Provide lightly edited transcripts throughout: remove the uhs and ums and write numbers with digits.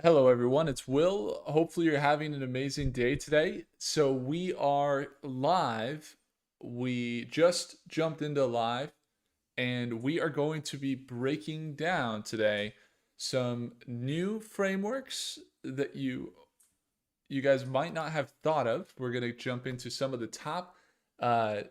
Hello, everyone. It's Will. Hopefully, you're having an amazing day today. So, we are live. We just jumped into live, and we are going to be breaking down today some new frameworks that you guys might not have thought of. We're going to jump into some of the top uh,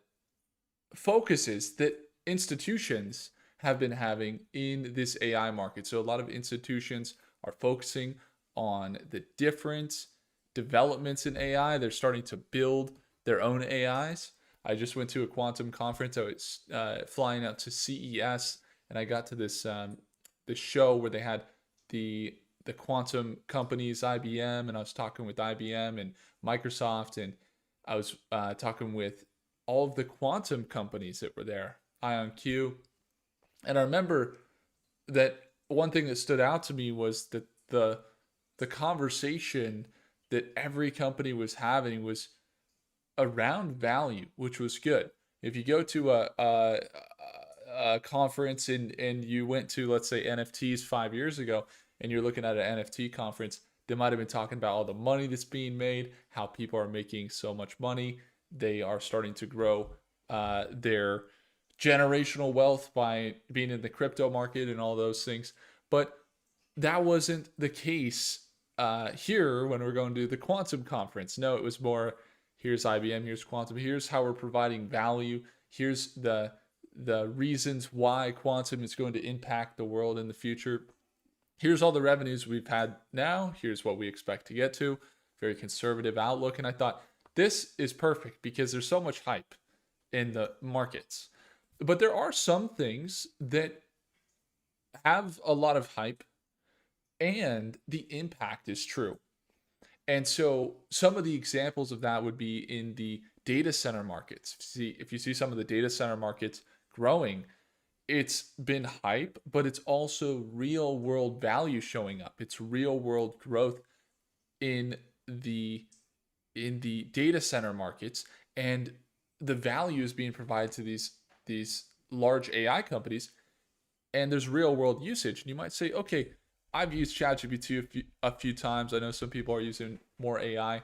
focuses that institutions have been having in this AI market. So a lot of institutions are focusing on the different developments in AI. They're starting to build their own AIs. I just went to a quantum conference. I was flying out to CES, and I got to this show where they had the quantum companies, IBM, and I was talking with IBM and Microsoft, and I was talking with all of the quantum companies that were there, IonQ. And I remember that one thing that stood out to me was that the conversation that every company was having was around value, which was good. If you go to a conference and you went to, let's say, NFTs 5 years ago, and you're looking at an NFT conference, they might have been talking about all the money that's being made, how people are making so much money. They are starting to grow their generational wealth by being in the crypto market and all those things. But that wasn't the case here when we're going to the quantum conference. No, it was more, here's IBM, here's quantum, here's how we're providing value, here's the reasons why quantum is going to impact the world in the future. Here's all the revenues we've had now. Here's what we expect to get to. Very conservative outlook. And I thought this is perfect because there's so much hype in the markets. But there are some things that have a lot of hype and the impact is true. And so some of the examples of that would be in the data center markets. If you see some of the data center markets growing, it's been hype, but it's also real world value showing up. It's real world growth in the in the data center markets, and the value is being provided to these large AI companies, and there's real world usage. And you might say, okay, I've used ChatGPT a few times. I know some people are using more AI.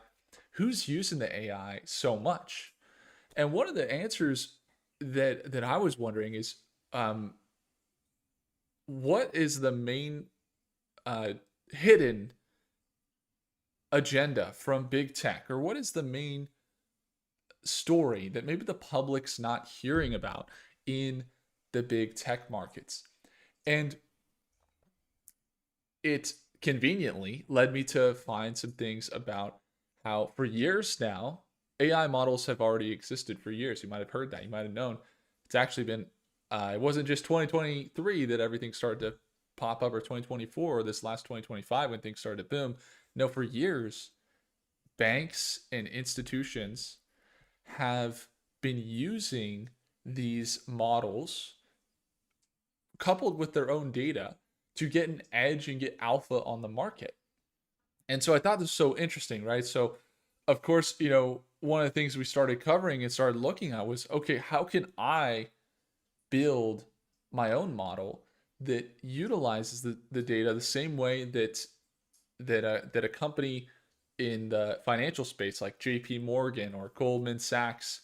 Who's using the AI so much? And one of the answers that I was wondering is, um, what is the main uh, hidden agenda from big tech, or what is the main story that maybe the public's not hearing about in the big tech markets? And it conveniently led me to find some things about how, for years now, AI models have already existed for years. You might have heard that. You might have known. It's actually been, it wasn't just 2023 that everything started to pop up, or 2024, or this last 2025 when things started to boom. No, for years, banks and institutions have been using these models coupled with their own data to get an edge and get alpha on the market. And so I thought this was so interesting, right? So, of course, one of the things we started covering and started looking at was, okay, how can I build my own model that utilizes the data the same way that a company in the financial space like JP Morgan or Goldman Sachs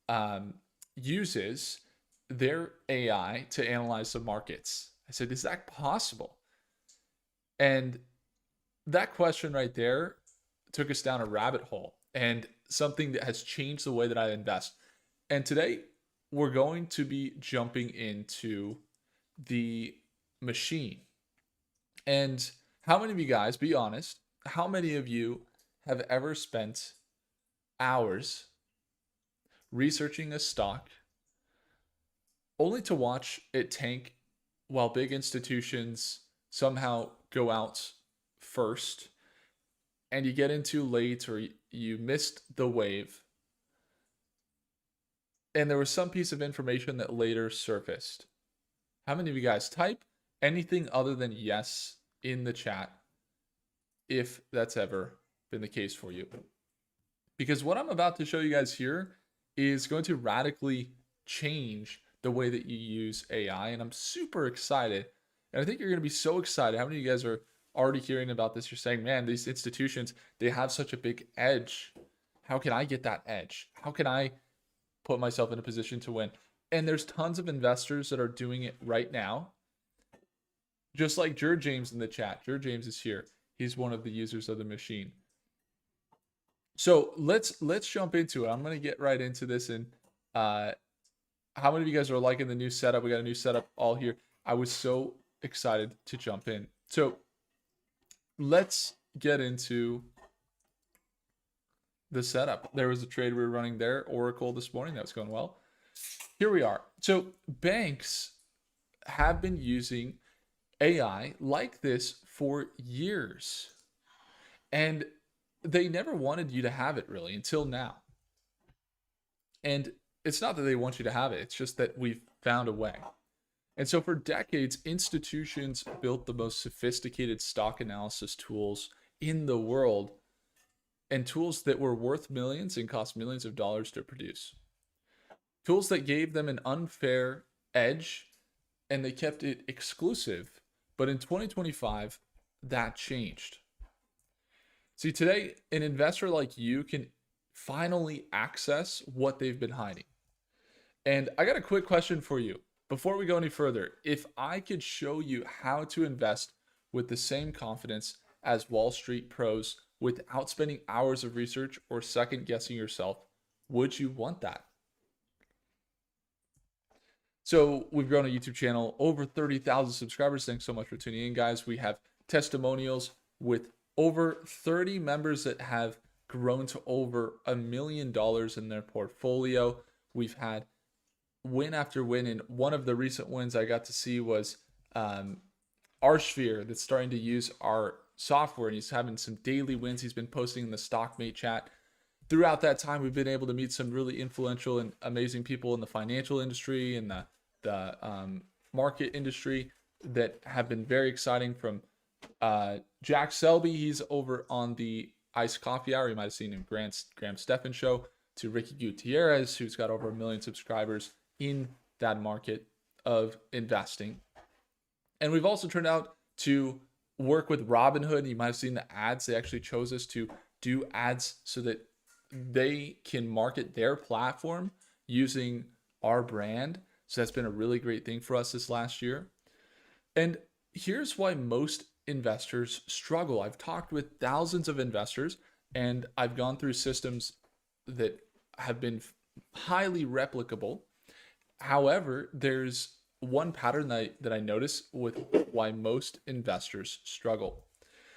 um, uses their AI to analyze the markets. I said, is that possible? And that question right there took us down a rabbit hole and something that has changed the way that I invest. And today we're going to be jumping into the machine. And how many of you guys, be honest, how many of you have ever spent hours researching a stock only to watch it tank while big institutions somehow go out first, and you get in too late or you missed the wave, and there was some piece of information that later surfaced? How many of you guys type anything other than yes in the chat if that's ever been the case for you? Because what I'm about to show you guys here is going to radically change the way that you use AI, and I'm super excited. And I think you're going to be so excited. How many of you guys are already hearing about this, you're saying, man, these institutions, they have such a big edge. How can I get that edge? How can I put myself in a position to win? And there's tons of investors that are doing it right now. Just like Jer James in the chat. Jer James is here. He's one of the users of the machine. So let's jump into it. I'm gonna get right into this. And how many of you guys are liking the new setup? We got a new setup all here. I was so excited to jump in. So let's get into the setup. There was a trade we were running there, Oracle this morning. That was going well. Here we are. So banks have been using AI like this for years. And they never wanted you to have it really until now. And it's not that they want you to have it, it's just that we've found a way. And so for decades, institutions built the most sophisticated stock analysis tools in the world, and tools that were worth millions and cost millions of dollars to produce. Tools that gave them an unfair edge, and they kept it exclusive. But in 2025, that changed. See, today, an investor like you can finally access what they've been hiding. And I got a quick question for you. Before we go any further, if I could show you how to invest with the same confidence as Wall Street pros without spending hours of research or second guessing yourself, would you want that? So we've grown a YouTube channel, over 30,000 subscribers. Thanks so much for tuning in, guys. We have testimonials with over 30 members that have grown to over $1 million in their portfolio. We've had win after win, and one of the recent wins I got to see was Arsphere, that's starting to use our software, and he's having some daily wins. He's been posting in the Stockmate chat. Throughout that time, we've been able to meet some really influential and amazing people in the financial industry and the market industry that have been very exciting. From Jack Selby, he's over on the Iced Coffee Hour. You might have seen him, Graham Stephan Show, to Ricky Gutierrez, who's got over 1 million subscribers in that market of investing. And we've also turned out to work with Robinhood. You might have seen the ads. They actually chose us to do ads so that they can market their platform using our brand. So that's been a really great thing for us this last year. And here's why most investors struggle. I've talked with thousands of investors, and I've gone through systems that have been highly replicable. However, there's one pattern that I notice with why most investors struggle.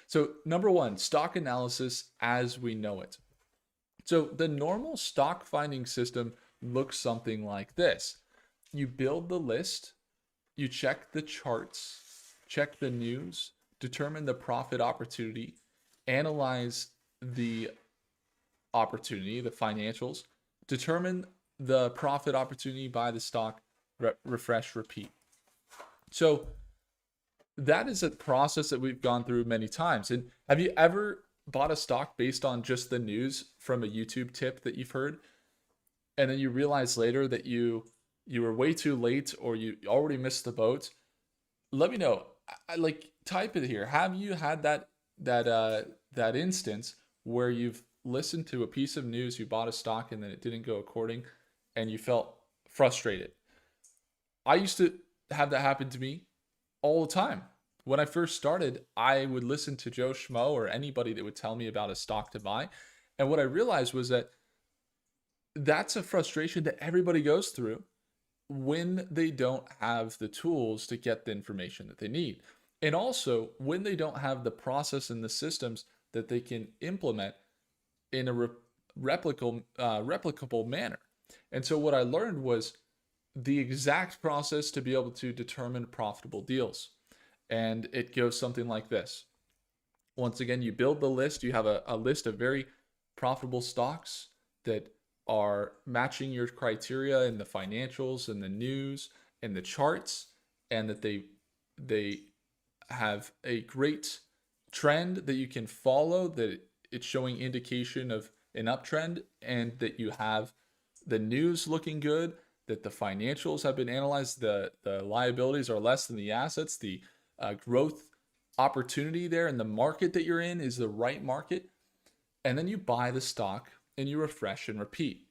So number one, stock analysis as we know it. So the normal stock finding system looks something like this. You build the list, you check the charts, check the news, determine the profit opportunity, analyze the opportunity, the financials, determine the profit opportunity, buy the stock, refresh, repeat. So that is a process that we've gone through many times. And have you ever bought a stock based on just the news from a YouTube tip that you've heard, and then you realize later that you were way too late, or you already missed the boat? Let me know. Like, type it here. Have you had that instance where you've listened to a piece of news, you bought a stock, and then it didn't go according, and you felt frustrated? I used to have that happen to me all the time. When I first started, I would listen to Joe Schmo or anybody that would tell me about a stock to buy. And what I realized was that that's a frustration that everybody goes through when they don't have the tools to get the information that they need. And also when they don't have the process and the systems that they can implement in a replicable manner. And so what I learned was the exact process to be able to determine profitable deals. And it goes something like this. Once again, you build the list. You have a list of very profitable stocks that are matching your criteria in the financials and the news and the charts, and that they have a great trend that you can follow, that it's showing indication of an uptrend, and that you have the news looking good, that the financials have been analyzed, the liabilities are less than the assets, the growth opportunity there and the market that you're in is the right market, and then you buy the stock and you refresh and repeat.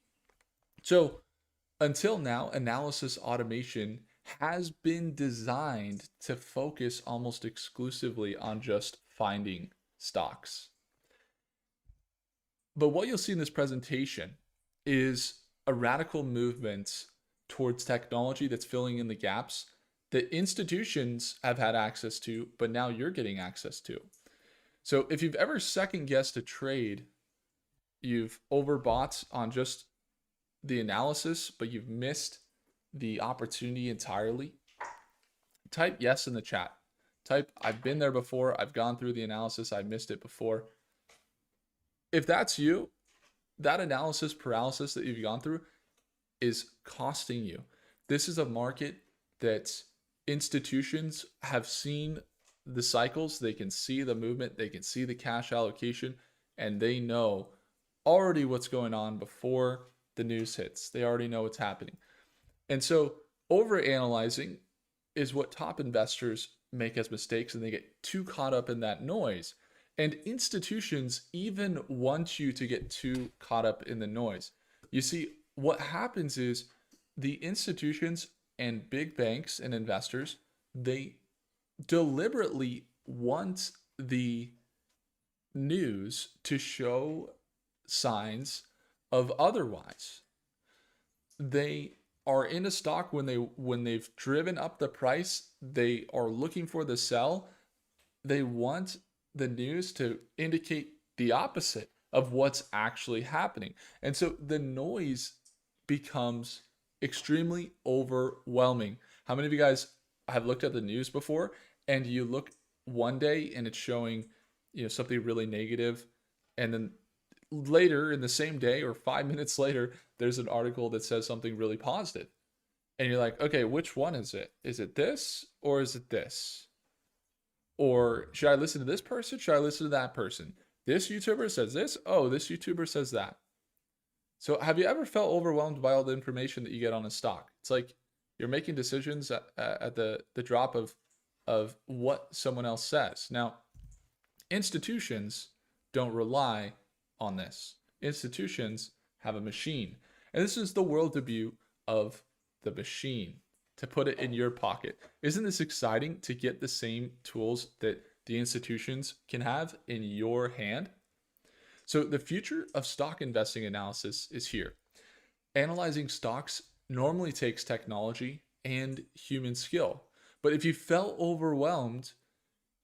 So until now, analysis automation has been designed to focus almost exclusively on just finding stocks. But what you'll see in this presentation is a radical movement towards technology that's filling in the gaps that institutions have had access to, but now you're getting access to. So if you've ever second guessed a trade, you've overbought on just the analysis, but you've missed the opportunity entirely, type yes in the chat. Type, I've been there before. I've gone through the analysis. I missed it before. If that's you, that analysis paralysis that you've gone through is costing you. This is a market that institutions have seen the cycles. They can see the movement. They can see the cash allocation, and they know already what's going on before the news hits. They already know what's happening. And so over analyzing is what top investors make as mistakes, and they get too caught up in that noise. And institutions even want you to get too caught up in the noise. You see, what happens is the institutions and big banks and investors, they deliberately want the news to show signs of otherwise. They are in a stock when they've driven up the price, they are looking for the sell. They want the news to indicate the opposite of what's actually happening. And so the noise becomes extremely overwhelming. How many of you guys have looked at the news before and you look one day and it's showing, something really negative, and then later in the same day or 5 minutes later, there's an article that says something really positive. And you're like, okay, which one is it? Is it this or is it this? Or should I listen to this person? Should I listen to that person? This YouTuber says this. Oh, this YouTuber says that. So have you ever felt overwhelmed by all the information that you get on a stock? It's like you're making decisions at the drop of what someone else says. Now, institutions don't rely on this. Institutions have a machine. And this is the world debut of the machine, to put it in your pocket. Isn't this exciting to get the same tools that the institutions can have in your hand? So the future of stock investing analysis is here. Analyzing stocks normally takes technology and human skill. But if you felt overwhelmed,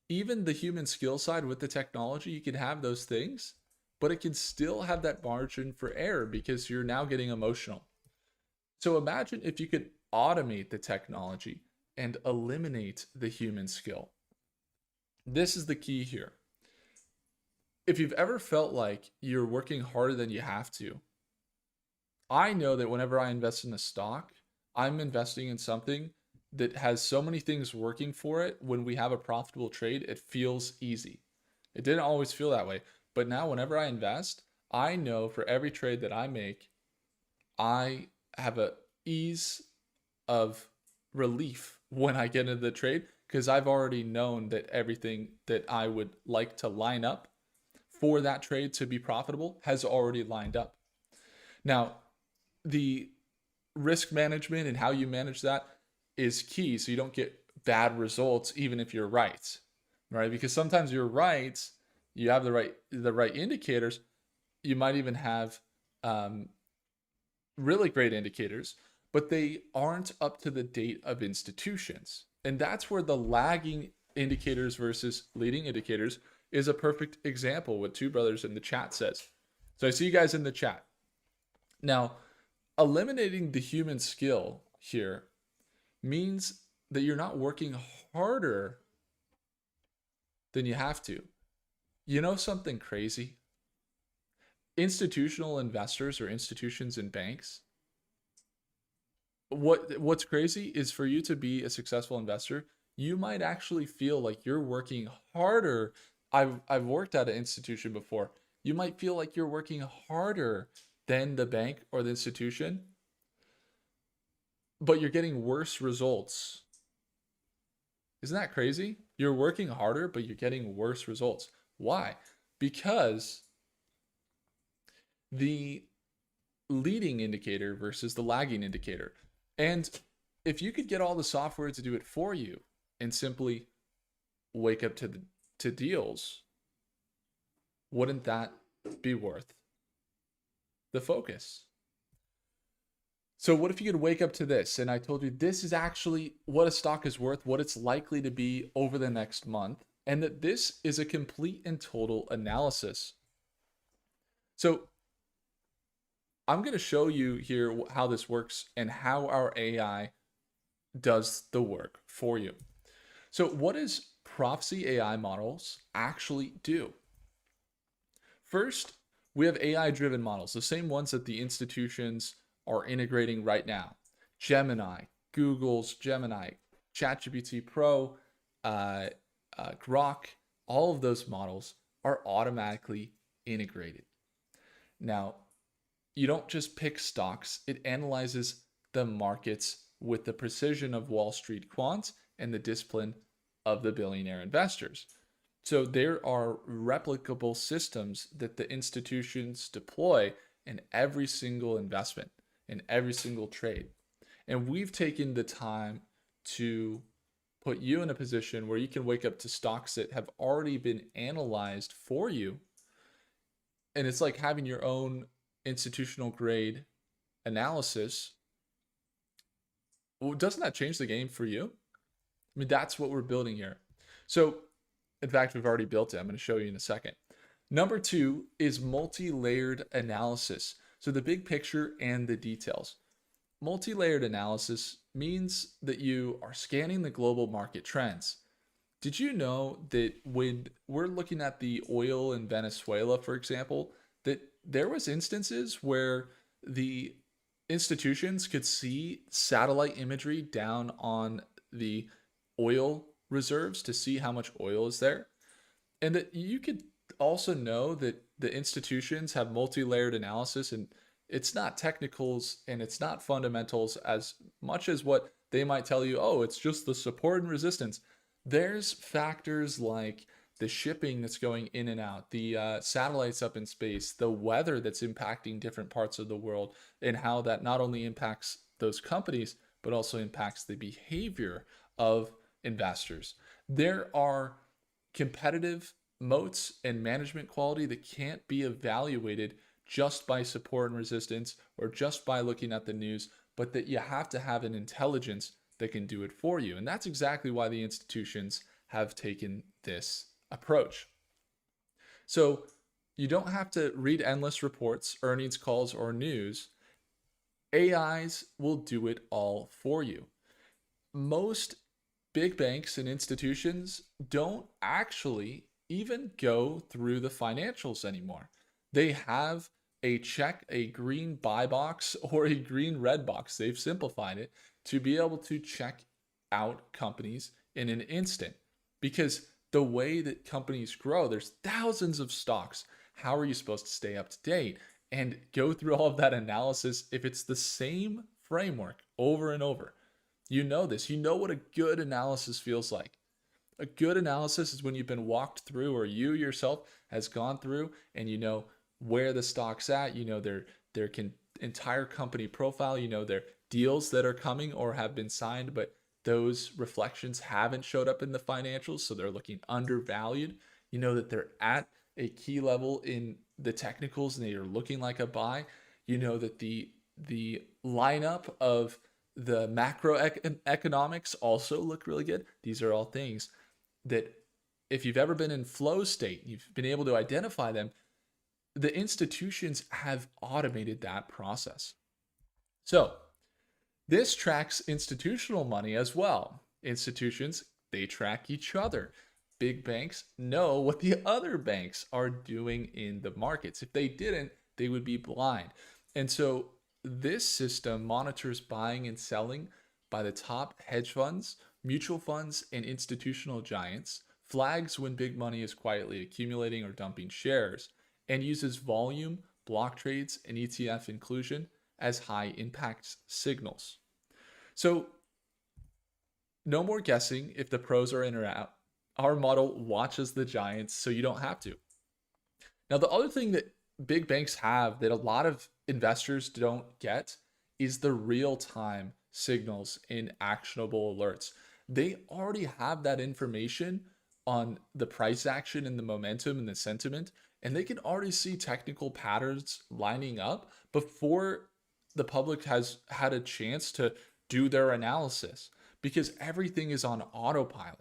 even the human skill side with the technology, you can have those things, but it can still have that margin for error because you're now getting emotional. So imagine if you could automate the technology and eliminate the human skill. This is the key here. If you've ever felt like you're working harder than you have to, I know that whenever I invest in a stock, I'm investing in something that has so many things working for it. When we have a profitable trade, it feels easy. It didn't always feel that way. But now whenever I invest, I know for every trade that I make, I have a ease of relief when I get into the trade because I've already known that everything that I would like to line up for that trade to be profitable has already lined up. Now, the risk management and how you manage that is key so you don't get bad results even if you're right? Because sometimes you're right, you have the right indicators, you might even have really great indicators, but they aren't up to the date of institutions. And that's where the lagging indicators versus leading indicators is a perfect example, what Two Brothers in the chat says. So I see you guys in the chat. Now, eliminating the human skill here means that you're not working harder than you have to. You know something crazy? Institutional investors or institutions and banks, what's crazy is for you to be a successful investor, you might actually feel like you're working harder. I've worked at an institution before. You might feel like you're working harder than the bank or the institution, but you're getting worse results. Isn't that crazy? You're working harder, but you're getting worse results. Why? Because the leading indicator versus the lagging indicator. And if you could get all the software to do it for you and simply wake up to deals, wouldn't that be worth the focus? So what if you could wake up to this and I told you this is actually what a stock is worth, what it's likely to be over the next month, and that this is a complete and total analysis. So I'm going to show you here how this works and how our AI does the work for you. So what does Prophecy AI models actually do? First, we have AI driven models, the same ones that the institutions are integrating right now. Gemini, Google's Gemini, ChatGPT Pro, uh, Grok, all of those models are automatically integrated. Now, you don't just pick stocks, it analyzes the markets with the precision of Wall Street quants and the discipline of the billionaire investors. So there are replicable systems that the institutions deploy in every single investment, in every single trade. And we've taken the time to put you in a position where you can wake up to stocks that have already been analyzed for you. And it's like having your own institutional grade analysis. Well, doesn't that change the game for you? I mean, that's what we're building here. So, in fact, we've already built it. I'm going to show you in a second. Number two is multi-layered analysis. So the big picture and the details. Multi-layered analysis means that you are scanning the global market trends. Did you know that when we're looking at the oil in Venezuela, for example, that there was instances where the institutions could see satellite imagery down on the oil reserves to see how much oil is there? And that you could also know that the institutions have multi-layered analysis, and it's not technicals and it's not fundamentals as much as what they might tell you, oh, it's just the support and resistance. There's factors like the shipping that's going in and out, the satellites up in space, the weather that's impacting different parts of the world, and how that not only impacts those companies, but also impacts the behavior of investors. There are competitive moats and management quality that can't be evaluated just by support and resistance or just by looking at the news, but that you have to have an intelligence that can do it for you. And that's exactly why the institutions have taken this approach. So you don't have to read endless reports, earnings calls, or news. AIs will do it all for you. Most big banks and institutions don't actually even go through the financials anymore. They have a green buy box or a green red box. They've simplified it to be able to check out companies in an instant, because the way that companies grow, there's thousands of stocks. How are you supposed to stay up to date and go through all of that analysis if it's the same framework over and over? You know this. You know what a good analysis feels like. A good analysis is when you've been walked through, or you yourself has gone through, and you know where the stock's at. You know their entire company profile. You know their deals that are coming or have been signed, but those reflections haven't showed up in the financials, so they're looking undervalued. You know that they're at a key level in the technicals and they are looking like a buy. You know that the lineup of the macroeconomics also look really good. These are all things that if you've ever been in flow state, you've been able to identify them, the institutions have automated that process. So this tracks institutional money as well. Institutions, they track each other. Big banks know what the other banks are doing in the markets. If they didn't, they would be blind. And so this system monitors buying and selling by the top hedge funds, mutual funds, and institutional giants, flags when big money is quietly accumulating or dumping shares, and uses volume, block trades, and ETF inclusion as high impact signals. So No more guessing if the pros are in or out. Our model watches the giants so you don't have to. Now, the other thing that big banks have that a lot of investors don't get is the real time signals in actionable alerts. They already have that information on the price action and the momentum and the sentiment, and they can already see technical patterns lining up before the public has had a chance to do their analysis because everything is on autopilot.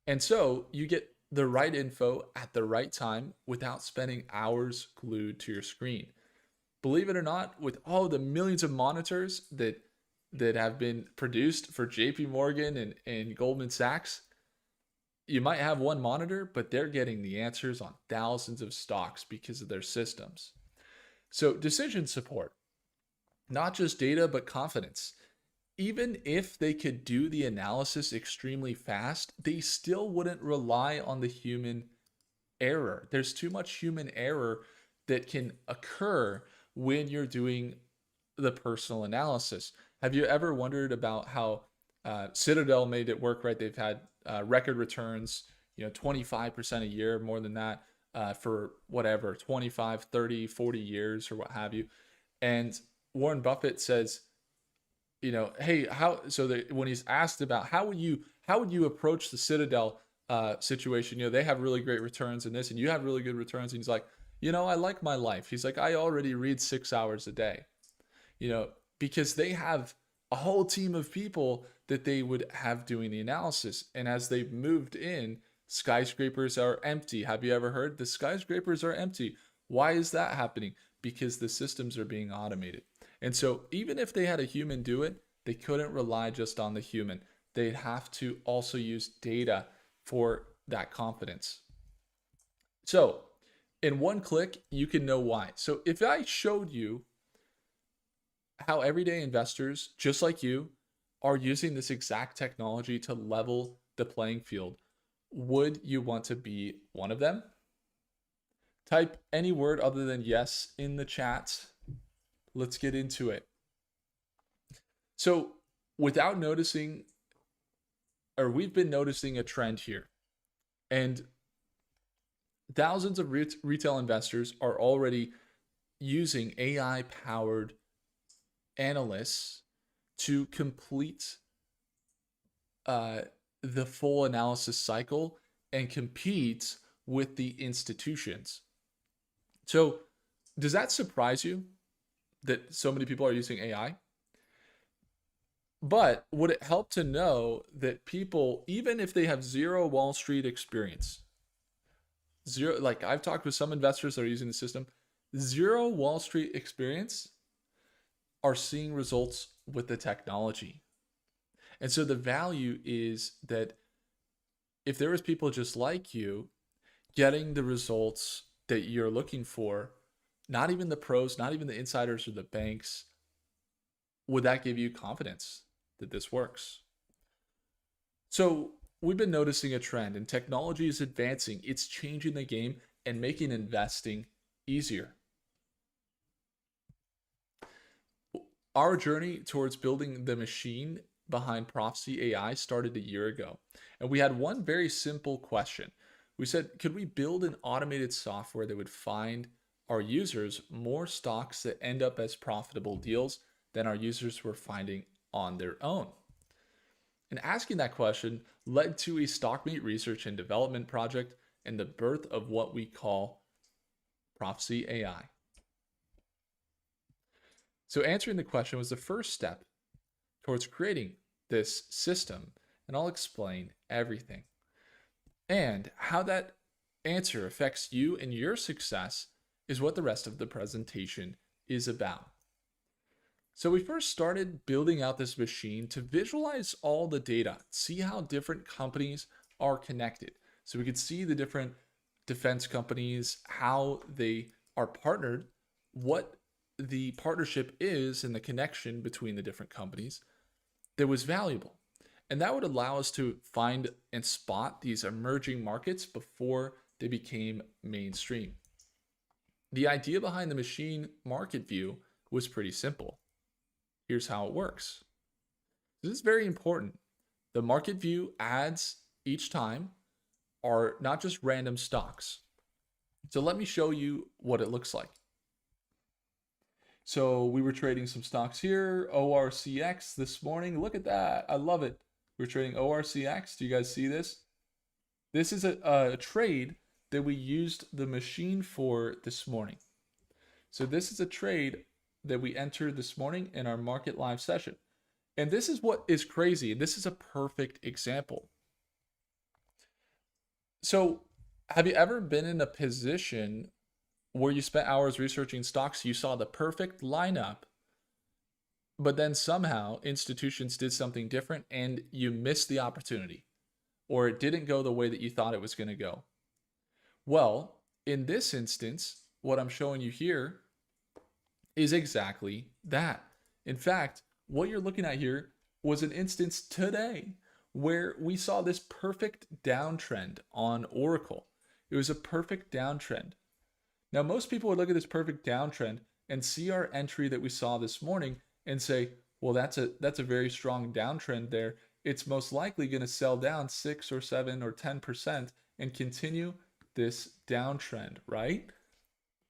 And so you get the right info at the right time without spending hours glued to your screen. Believe it or not, with all the millions of monitors that have been produced for JP Morgan and Goldman Sachs, you might have one monitor, but they're getting the answers on thousands of stocks because of their systems. So decision support, not just data, but confidence. Even if they could do the analysis extremely fast, they still wouldn't rely on the human error. There's too much human error that can occur when you're doing the personal analysis. Have you ever wondered about how Citadel made it work, right? They've had record returns, 25% a year, more than that, for whatever, 25, 30, 40 years or what have you. And Warren Buffett says, hey, how? So that when he's asked about how would you approach the Citadel situation, they have really great returns in this, and you have really good returns, and he's like, I like my life. He's like, I already read 6 hours a day, you know, because they have a whole team of people that they would have doing the analysis, and as they've moved in, skyscrapers are empty. Have you ever heard the skyscrapers are empty? Why is that happening? Because the systems are being automated. And so even if they had a human do it, they couldn't rely just on the human. They'd have to also use data for that confidence. So in one click, you can know why. So if I showed you how everyday investors, just like you, are using this exact technology to level the playing field, would you want to be one of them? Type any word other than yes in the chat. Let's get into it. So, without noticing, or we've been noticing a trend here, and thousands of retail investors are already using AI powered analysts to complete uh, the full analysis cycle and compete with the institutions. So, does that surprise you that so many people are using AI? But would it help to know that people, even if they have zero Wall Street experience, zero, like I've talked with some investors that are using the system, zero Wall Street experience are seeing results with the technology. And so the value is that if there was people just like you getting the results that you're looking for, not even the pros, not even the insiders or the banks, would that give you confidence that this works? So we've been noticing a trend, and technology is advancing. It's changing the game and making investing easier. Our journey towards building the machine behind Prophecy AI started a year ago. And we had one very simple question. We said, could we build an automated software that would find our users more stocks that end up as profitable deals than our users were finding on their own? And asking that question led to a StockMate research and development project and the birth of what we call Prophecy AI. So answering the question was the first step towards creating this system, and I'll explain everything. And how that answer affects you and your success is what the rest of the presentation is about. So we first started building out this machine to visualize all the data, see how different companies are connected. So we could see the different defense companies, how they are partnered, what the partnership is and the connection between the different companies that was valuable. And that would allow us to find and spot these emerging markets before they became mainstream. The idea behind the machine market view was pretty simple. Here's how it works. This is very important. The market view ads each time are not just random stocks. So let me show you what it looks like. So we were trading some stocks here, ORCX this morning. Look at that. I love it. We're trading ORCX. Do you guys see this? This is a trade that we used the machine for this morning. So this is a trade that we entered this morning in our market live session. And this is what is crazy. This is a perfect example. So have you ever been in a position where you spent hours researching stocks, you saw the perfect lineup, but then somehow institutions did something different and you missed the opportunity, or it didn't go the way that you thought it was going to go? Well, in this instance, what I'm showing you here is exactly that. In fact, what you're looking at here was an instance today where we saw this perfect downtrend on Oracle. It was a perfect downtrend. Now, most people would look at this perfect downtrend and see our entry that we saw this morning and say, well, that's a very strong downtrend there. It's most likely going to sell down 6 or 7 or 10% and continue this downtrend, right?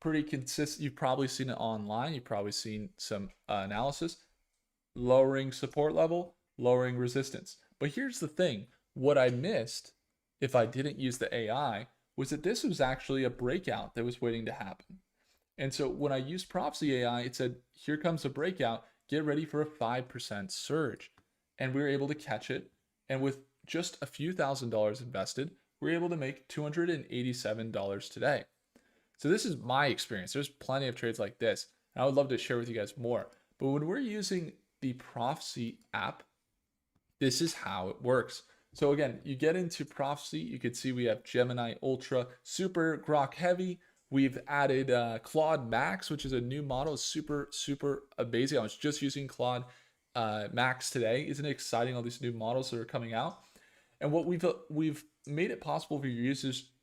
Pretty consistent. You've probably seen it online. You've probably seen some analysis. Lowering support level, lowering resistance. But here's the thing. What I missed, if I didn't use the AI, was that this was actually a breakout that was waiting to happen. And so when I used Prophecy AI, it said, here comes a breakout, get ready for a 5% surge. And we were able to catch it. And with just a few $1,000s invested, we were able to make $287 today. So this is my experience. There's plenty of trades like this, and I would love to share with you guys more. But when we're using the Prophecy app, this is how it works. So again, you get into Prophecy, you can see we have Gemini Ultra, Super Grok Heavy. We've added Claude Max, which is a new model. It's super, super amazing. I was just using Claude Max today. Isn't it exciting, all these new models that are coming out? And what we've made it possible for your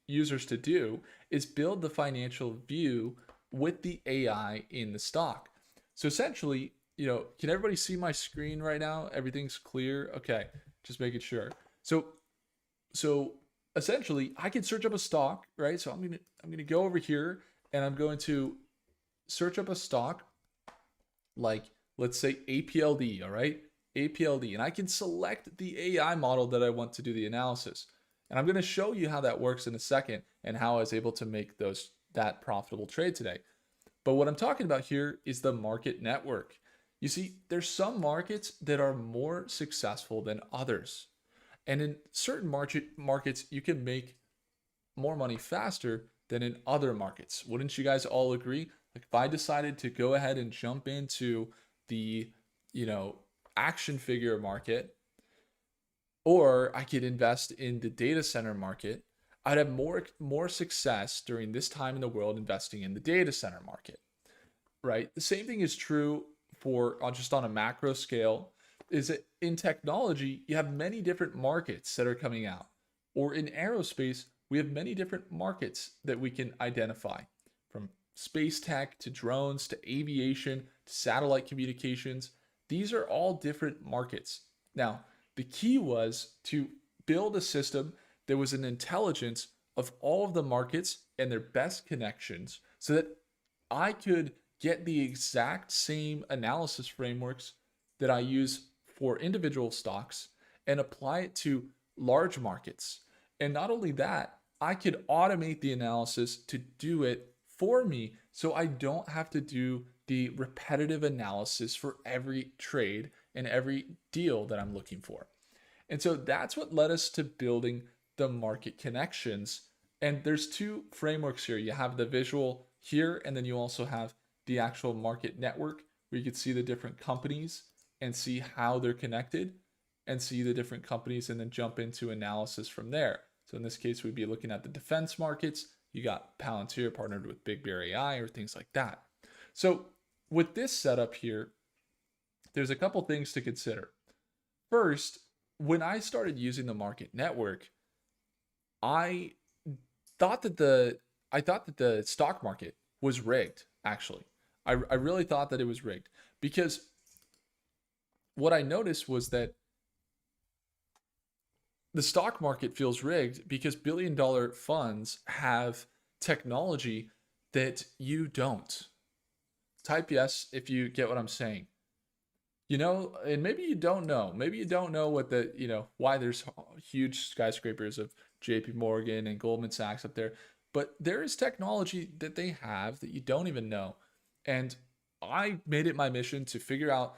users to do is build the financial view with the AI in the stock. So essentially, can everybody see my screen right now? Everything's clear? Okay, just making sure. So essentially, I can search up a stock, right? So I'm gonna go over here and I'm going to search up a stock like, let's say APLD, all right? APLD, and I can select the AI model that I want to do the analysis. And I'm going to show you how that works in a second and how I was able to make that profitable trade today. But what I'm talking about here is the market network. You see, there's some markets that are more successful than others. And in certain markets, you can make more money faster than in other markets. Wouldn't you guys all agree? Like if I decided to go ahead and jump into the, action figure market, or I could invest in the data center market, I'd have more success during this time in the world investing in the data center market, right? The same thing is true for just on a macro scale, is that in technology, you have many different markets that are coming out. Or in aerospace, we have many different markets that we can identify, from space tech to drones to aviation to satellite communications. These are all different markets. Now, the key was to build a system that was an intelligence of all of the markets and their best connections so that I could get the exact same analysis frameworks that I use for individual stocks and apply it to large markets. And not only that, I could automate the analysis to do it for me so I don't have to do the repetitive analysis for every trade and every deal that I'm looking for. And so that's what led us to building the market connections. And there's two frameworks here. You have the visual here, and then you also have the actual market network where you can see the different companies and see how they're connected and see the different companies and then jump into analysis from there. So in this case, we'd be looking at the defense markets. You got Palantir partnered with Big Bear AI or things like that. So with this setup here, there's a couple things to consider. First, when I started using the market network, I thought that the stock market was rigged, actually. I really thought that it was rigged because what I noticed was that the stock market feels rigged because billion-dollar funds have technology that you don't. Type yes if you get what I'm saying. And maybe you don't know. Maybe you don't know why there's huge skyscrapers of JP Morgan and Goldman Sachs up there. But there is technology that they have that you don't even know. And I made it my mission to figure out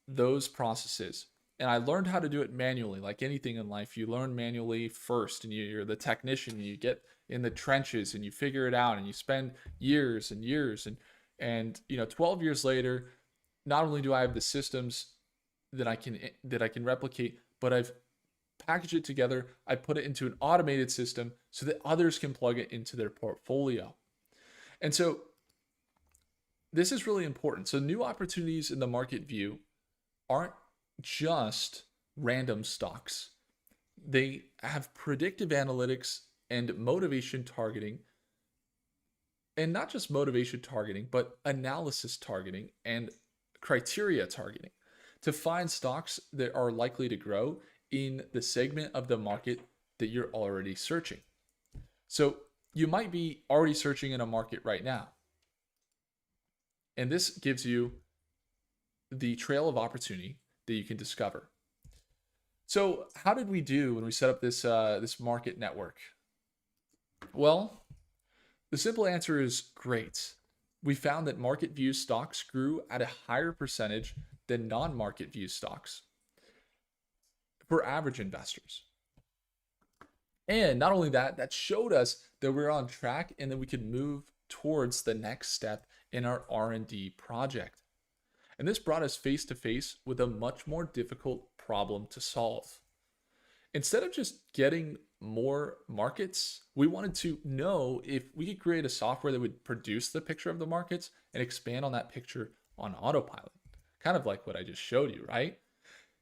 those processes. And I learned how to do it manually. Like anything in life, you learn manually first, and you're the technician, and you get in the trenches and you figure it out, and you spend years and years. And 12 years later, not only do I have the systems that I can replicate, but I've packaged it together. I put it into an automated system so that others can plug it into their portfolio. And so this is really important. So new opportunities in the market view aren't just random stocks. They have predictive analytics and motivation targeting, and not just motivation targeting, but analysis targeting and criteria targeting to find stocks that are likely to grow in the segment of the market that you're already searching. So you might be already searching in a market right now. And this gives you the trail of opportunity that you can discover. So how did we do when we set up this market network? Well, the simple answer is great. We found that market view stocks grew at a higher percentage than non-market view stocks for average investors. And not only that, that showed us that we're on track and that we could move towards the next step in our R&D project. And this brought us face to face with a much more difficult problem to solve. Instead of just getting more markets, we wanted to know if we could create a software that would produce the picture of the markets and expand on that picture on autopilot. Kind of like what I just showed you, right?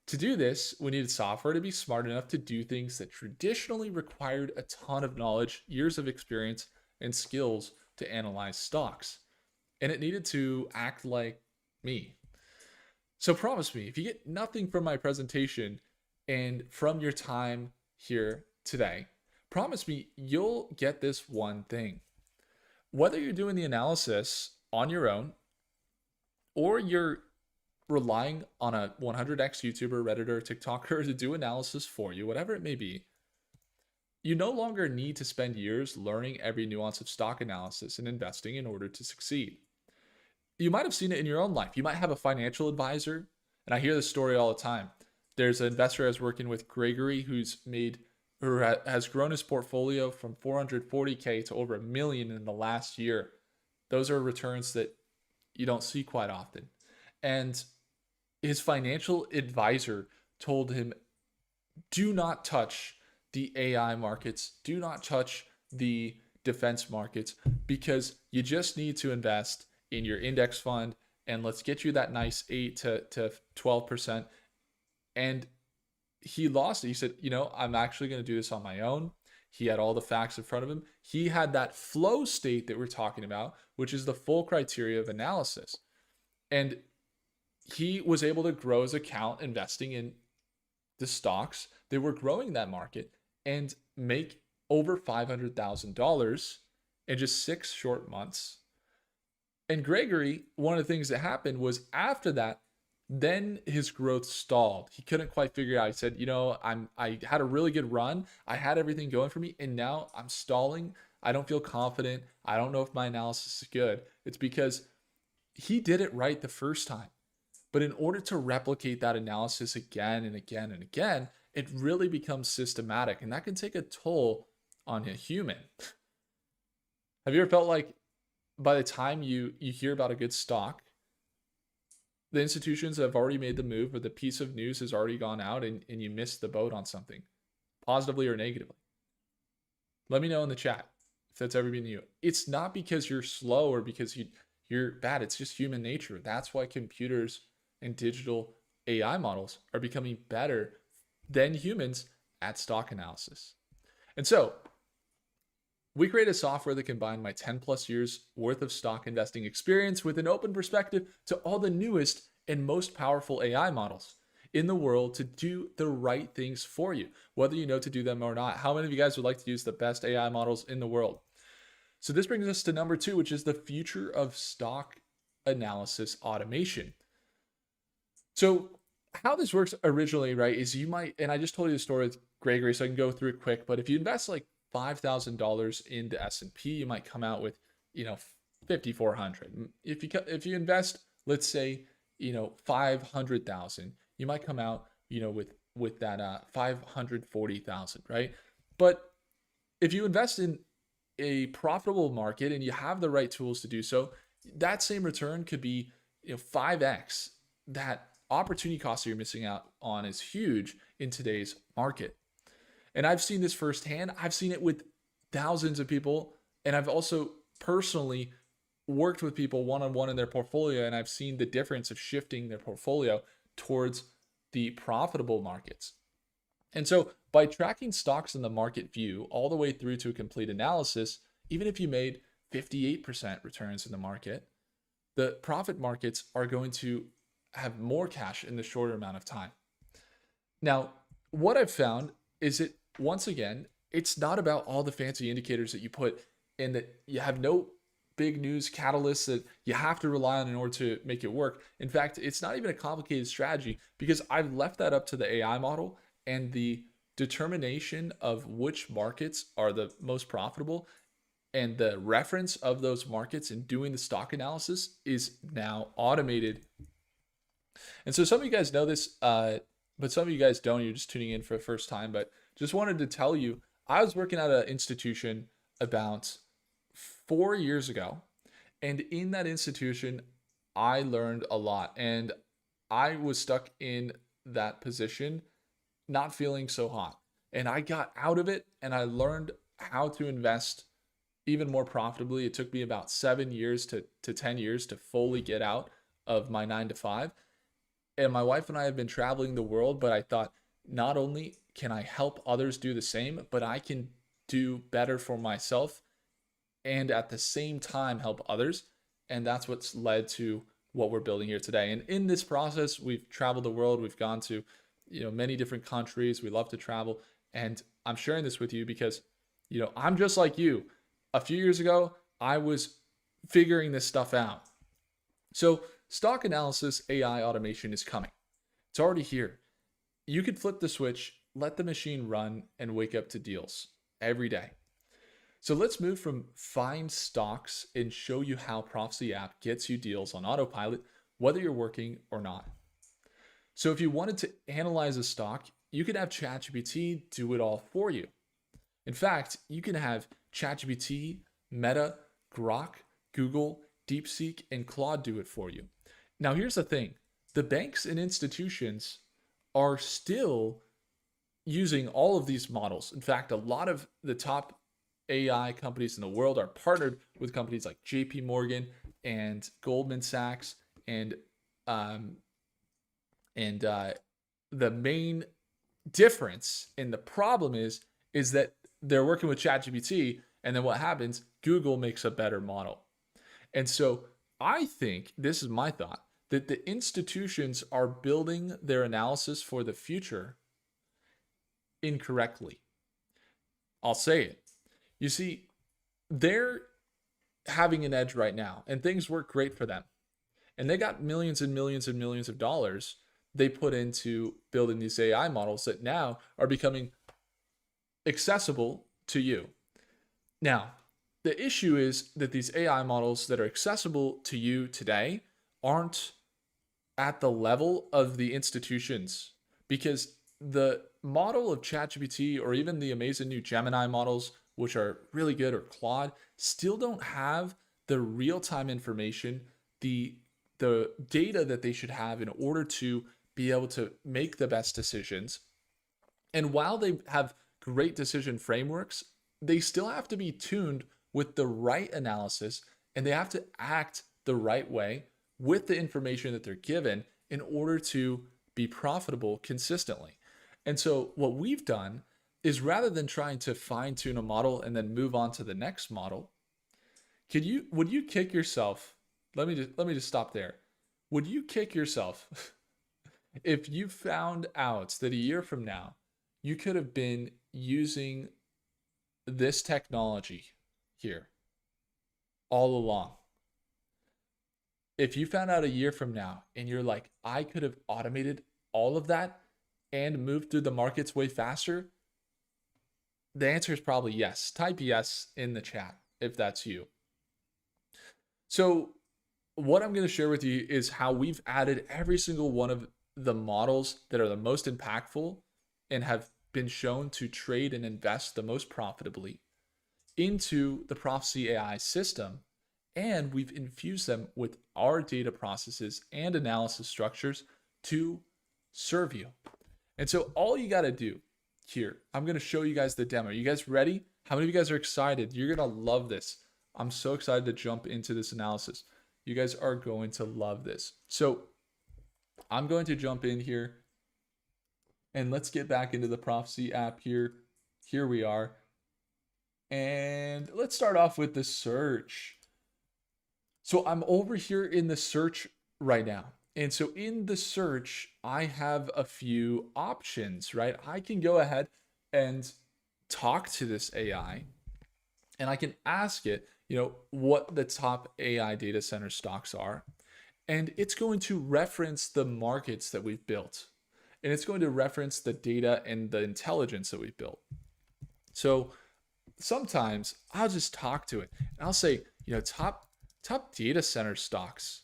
To do this, we needed software to be smart enough to do things that traditionally required a ton of knowledge, years of experience, and skills to analyze stocks. And it needed to act like me. So promise me, if you get nothing from my presentation and from your time here today, promise me you'll get this one thing. Whether you're doing the analysis on your own or you're relying on a 100x YouTuber, Redditor, TikToker to do analysis for you, whatever it may be, you no longer need to spend years learning every nuance of stock analysis and investing in order to succeed. You might have seen it in your own life. You might have a financial advisor, and I hear this story all the time. There's an investor I was working with, Gregory, who has grown his portfolio from 440K to over $1 million in the last year. Those are returns that you don't see quite often. And his financial advisor told him, do not touch the AI markets, do not touch the defense markets, because you just need to invest in your index fund, and let's get you that nice 8 to 12%. And he lost it. He said, I'm actually going to do this on my own. He had all the facts in front of him. He had that flow state that we're talking about, which is the full criteria of analysis. And he was able to grow his account investing in the stocks that were growing that market and make over $500,000 in just 6 short months. And Gregory, one of the things that happened was after that, then his growth stalled. He couldn't quite figure it out. He said, I had a really good run. I had everything going for me, and now I'm stalling. I don't feel confident. I don't know if my analysis is good. It's because he did it right the first time. But in order to replicate that analysis again and again and again, it really becomes systematic, and that can take a toll on a human. Have you ever felt like by the time you hear about a good stock, the institutions have already made the move, or the piece of news has already gone out, and you missed the boat on something, positively or negatively? Let me know in the chat if that's ever been you. It's not because you're slow or because you're bad. It's just human nature. That's why computers and digital AI models are becoming better than humans at stock analysis. And so we created software that combined my 10 plus years worth of stock investing experience with an open perspective to all the newest and most powerful AI models. in the world to do the right things for you, whether you know to do them or not. How many of you guys would like to use the best AI models in the world? So this brings us to number 2, which is the future of stock analysis automation. So how this works originally, right, is you might, and I just told you the story with Gregory, so I can go through it quick, but if you invest like $5,000 into S&P, you might come out with, 5,400. If you invest, let's say, 500,000, you might come out, with that 540,000, right? But if you invest in a profitable market and you have the right tools to do so, that same return could be 5x. That opportunity cost that you're missing out on is huge in today's market. And I've seen this firsthand. I've seen it with thousands of people, and I've also personally worked with people one-on-one in their portfolio, and I've seen the difference of shifting their portfolio towards the profitable markets. And so by tracking stocks in the market view all the way through to a complete analysis, even if you made 58% returns in the market, the profit markets are going to have more cash in the shorter amount of time. Now, what I've found is that, once again, it's not about all the fancy indicators that you put in, that you have no big news catalysts that you have to rely on in order to make it work. In fact, it's not even a complicated strategy, because I've left that up to the AI model, and the determination of which markets are the most profitable and the reference of those markets in doing the stock analysis is now automated. And so some of you guys know this, but some of you guys don't. You're just tuning in for the first time. But just wanted to tell you, I was working at an institution about 4 years ago. And in that institution, I learned a lot. And I was stuck in that position, not feeling so hot. And I got out of it, and I learned how to invest even more profitably. It took me about 7 years to 10 years to fully get out of my 9 to 5. And my wife and I have been traveling the world, but I thought, not only can I help others do the same, but I can do better for myself and at the same time help others. And that's what's led to what we're building here today. And in this process, we've traveled the world. We've gone to, many different countries. We love to travel. And I'm sharing this with you because, I'm just like you. A few years ago, I was figuring this stuff out. So stock analysis AI automation is coming. It's already here. You could flip the switch, let the machine run, and wake up to deals every day. So let's move from find stocks and show you how Prophecy app gets you deals on autopilot, whether you're working or not. So if you wanted to analyze a stock, you could have ChatGPT do it all for you. In fact, you can have ChatGPT, Meta, Grok, Google, DeepSeek, and Claude do it for you. Now, here's the thing. The banks and institutions are still using all of these models. In fact, a lot of the top AI companies in the world are partnered with companies like JP Morgan and Goldman Sachs, and the main difference and the problem is that they're working with ChatGPT, and then what happens? Google makes a better model. And so I think, this is my thought, that the institutions are building their analysis for the future incorrectly. I'll say it. You see, they're having an edge right now, and things work great for them. And they got millions and millions and millions of dollars they put into building these AI models that now are becoming accessible to you. Now, the issue is that these AI models that are accessible to you today aren't at the level of the institutions, because the model of ChatGPT, or even the amazing new Gemini models, which are really good, or Claude, still don't have the real-time information, the data that they should have in order to be able to make the best decisions. And while they have great decision frameworks, they still have to be tuned with the right analysis, and they have to act the right way with the information that they're given in order to be profitable consistently. And so what we've done is, rather than trying to fine tune a model and then move on to the next model, would you kick yourself? Let me just stop there. Would you kick yourself If you found out that a year from now you could have been using this technology here all along, if you found out a year from now and you're like, I could have automated all of that and moved through the markets way faster, the answer is probably yes. Type yes in the chat if that's you. So, what I'm going to share with you is how we've added every single one of the models that are the most impactful and have been shown to trade and invest the most profitably into the Prophecy AI system. And we've infused them with our data processes and analysis structures to serve you. And so all you got to do here, I'm going to show you guys the demo. Are you guys ready? How many of you guys are excited? You're going to love this. I'm so excited to jump into this analysis. You guys are going to love this. So I'm going to jump in here and let's get back into the Prophecy app here. Here we are. And let's start off with the search. So I'm over here in the search right now. And so in the search, I have a few options, right? I can go ahead and talk to this AI and I can ask it, what the top AI data center stocks are. And it's going to reference the markets that we've built. And it's going to reference the data and the intelligence that we've built. So sometimes I'll just talk to it and I'll say, top data center stocks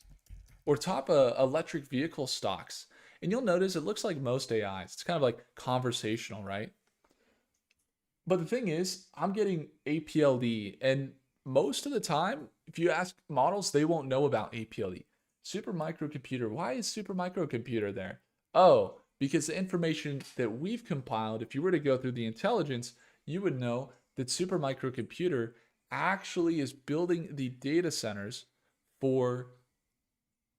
or top electric vehicle stocks. And you'll notice it looks like most AIs. It's kind of like conversational, right? But the thing is, I'm getting APLD, and most of the time, if you ask models, they won't know about APLD. Super microcomputer. Why is super microcomputer there? Oh, because the information that we've compiled, if you were to go through the intelligence, you would know that super microcomputer actually is building the data centers for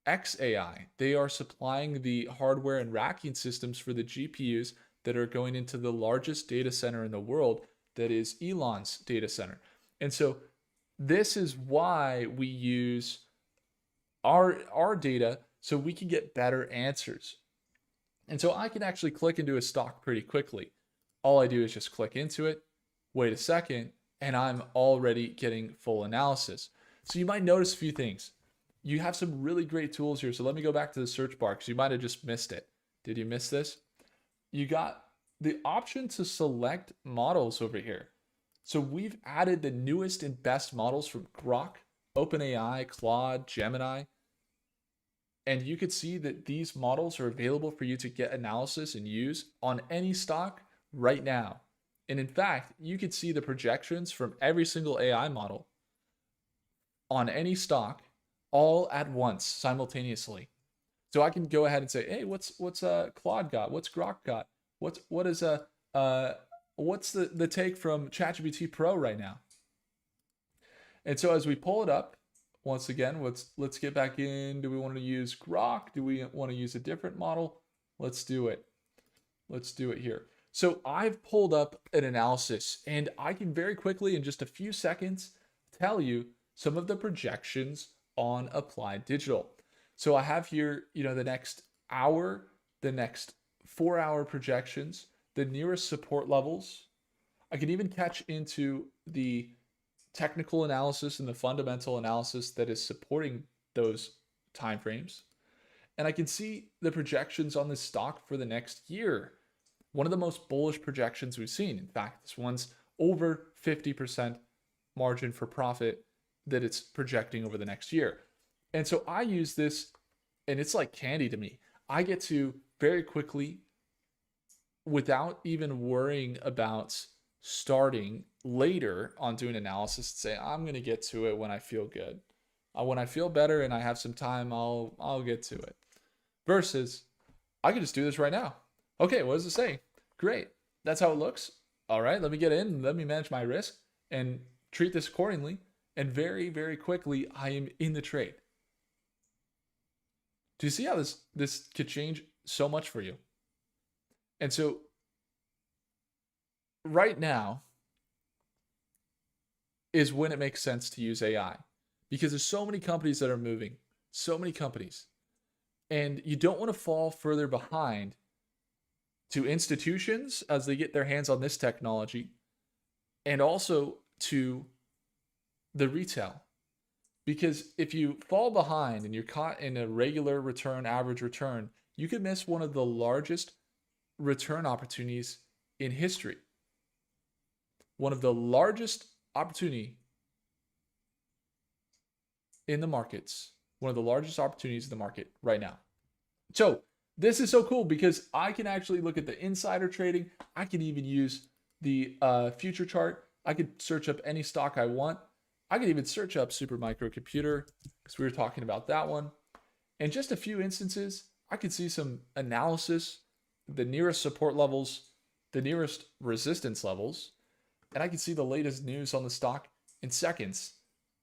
XAI. They are supplying the hardware and racking systems for the GPUs that are going into the largest data center in the world, that is Elon's data center. And so this is why we use our data so we can get better answers. And so I can actually click into a stock pretty quickly. All I do is just click into it, wait a second, and I'm already getting full analysis. So you might notice a few things. You have some really great tools here. So let me go back to the search bar because you might have just missed it. Did you miss this? You got the option to select models over here. So we've added the newest and best models from Grok, OpenAI, Claude, Gemini. And you could see that these models are available for you to get analysis and use on any stock right now. And in fact, you could see the projections from every single AI model on any stock all at once simultaneously. So I can go ahead and say, hey, what's Claude got? What's Grok got? What's the take from ChatGPT Pro right now? And so as we pull it up, once again, let's get back in. Do we want to use Grok? Do we want to use a different model? Let's do it. Let's do it here. So I've pulled up an analysis and I can very quickly in just a few seconds tell you some of the projections on Applied Digital. So I have here, the next hour, the next 4-hour projections, the nearest support levels. I can even catch into the technical analysis and the fundamental analysis that is supporting those timeframes. And I can see the projections on this stock for the next year. One of the most bullish projections we've seen. In fact, this one's over 50% margin for profit that it's projecting over the next year. And so I use this, and it's like candy to me. I get to very quickly, without even worrying about starting later on doing analysis, say, I'm going to get to it when I feel good. When I feel better and I have some time, I'll get to it. Versus, I can just do this right now. Okay, what does it say? Great. That's how it looks. All right, let me get in. Let me manage my risk and treat this accordingly. And very, very quickly, I am in the trade. Do you see how this could change so much for you? And so right now is when it makes sense to use AI, because there's so many companies that are moving, so many companies. And you don't want to fall further behind to institutions as they get their hands on this technology, and also to the retail. Because if you fall behind and you're caught in a regular return, average return, you could miss one of the largest return opportunities in history. One of the largest opportunity in the markets, one of the largest opportunities in the market right now. So this is so cool because I can actually look at the insider trading. I can even use the future chart. I could search up any stock I want. I could even search up super microcomputer because we were talking about that one. In just a few instances, I could see some analysis, the nearest support levels, the nearest resistance levels, and I can see the latest news on the stock in seconds.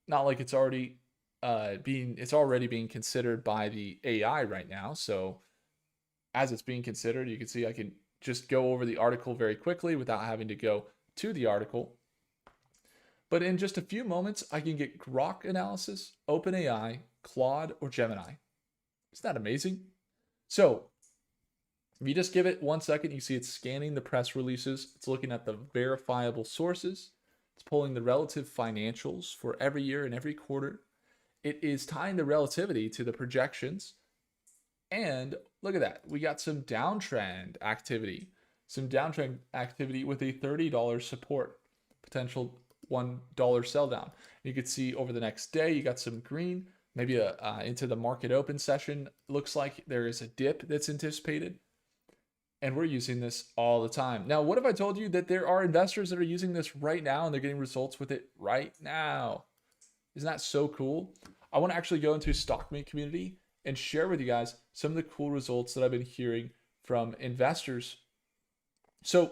Not like it's already being considered by the AI right now. So as it's being considered, you can see I can just go over the article very quickly without having to go to the article. But in just a few moments, I can get Grok analysis, OpenAI, Claude, or Gemini. Isn't that amazing? So if you just give it 1 second, you see it's scanning the press releases. It's looking at the verifiable sources. It's pulling the relative financials for every year and every quarter. It is tying the relativity to the projections. And look at that. We got some downtrend activity. Some downtrend activity with a $30 support. Potential $1 sell down. You could see over the next day, you got some green. Maybe into the market open session. Looks like there is a dip that's anticipated. And we're using this all the time. Now, what if I told you that there are investors that are using this right now and they're getting results with it right now? Isn't that so cool? I want to actually go into StockMate community and share with you guys some of the cool results that I've been hearing from investors. So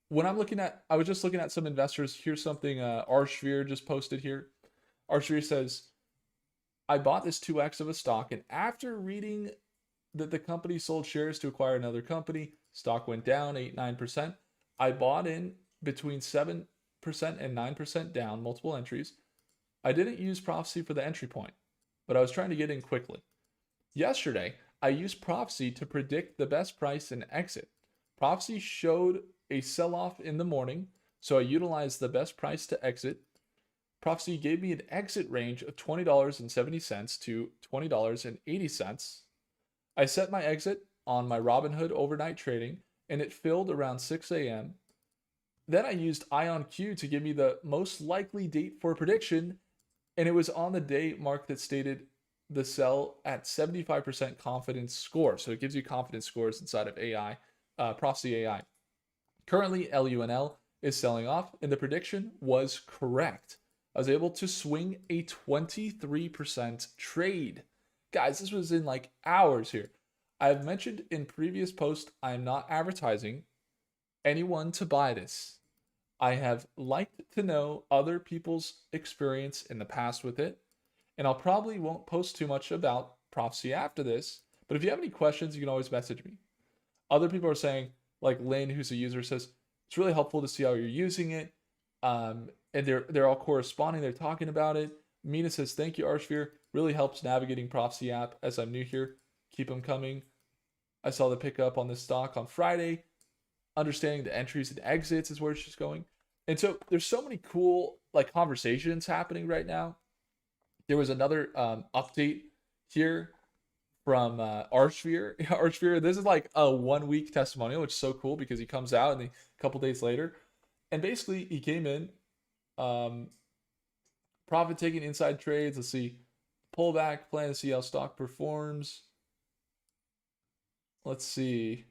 when I was just looking at some investors. Here's something Arshvir just posted here. Arshvir says, I bought this 2x of a stock, and after reading that the company sold shares to acquire another company, stock went down 8-9%. I bought in between 7% and 9% down, multiple entries. I didn't use Prophecy for the entry point, but I was trying to get in quickly. Yesterday, I used Prophecy to predict the best price and exit. Prophecy showed a sell-off in the morning, so I utilized the best price to exit. Prophecy gave me an exit range of $20.70 to $20.80. I set my exit on my Robinhood overnight trading, and it filled around 6 a.m. Then I used IonQ to give me the most likely date for prediction, and it was on the day mark that stated the sell at 75% confidence score. So it gives you confidence scores inside of AI, Prophecy AI. Currently, LUNL is selling off, and the prediction was correct. I was able to swing a 23% trade. Guys, this was in like hours here. I've mentioned in previous posts, I am not advertising anyone to buy this. I have liked to know other people's experience in the past with it, and I'll probably won't post too much about Prophecy after this, but if you have any questions, you can always message me. Other people are saying, like Lynn, who's a user, says, it's really helpful to see how you're using it. And they're all corresponding, they're talking about it. Mina says, thank you, Arshvir. Really helps navigating Prophecy app as I'm new here. Keep them coming. I saw the pickup on this stock on Friday. Understanding the entries and exits is where it's just going. And so there's so many cool like conversations happening right now. There was another update here from Arshvir. Arshvir, this is like a 1 week testimonial, which is so cool because he comes out and a couple days later. And basically he came in, profit taking inside trades. Let's see, pullback, plan to see how stock performs. Let's see.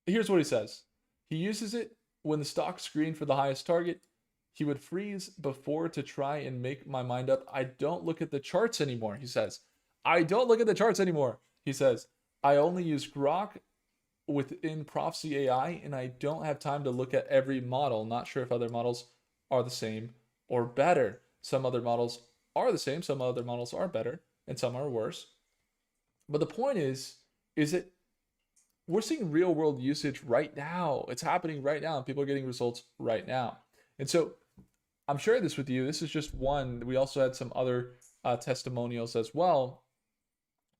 Here's what he says. He uses it when the stock screened for the highest target. He would freeze before to try and make my mind up. I don't look at the charts anymore, he says. I don't look at the charts anymore, he says. I only use Grok within Prophecy AI, and I don't have time to look at every model. Not sure if other models are the same or better. Some other models are the same, some other models are better, and some are worse. But the point is that we're seeing real world usage right now. It's happening right now, and people are getting results right now. And so I'm sharing this with you. This is just one. We also had some other testimonials as well.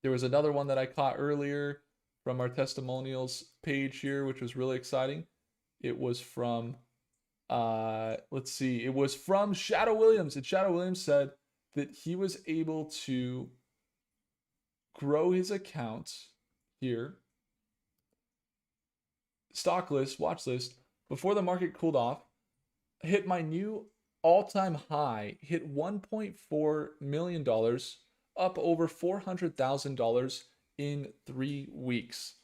There was another one that I caught earlier from our testimonials page here, which was really exciting. It was from, let's see, it was from Shadow Williams. And Shadow Williams said that he was able to grow his account here, stock list, watch list, before the market cooled off, hit my new all-time high, hit $1.4 million, up over $400,000 in 3 weeks.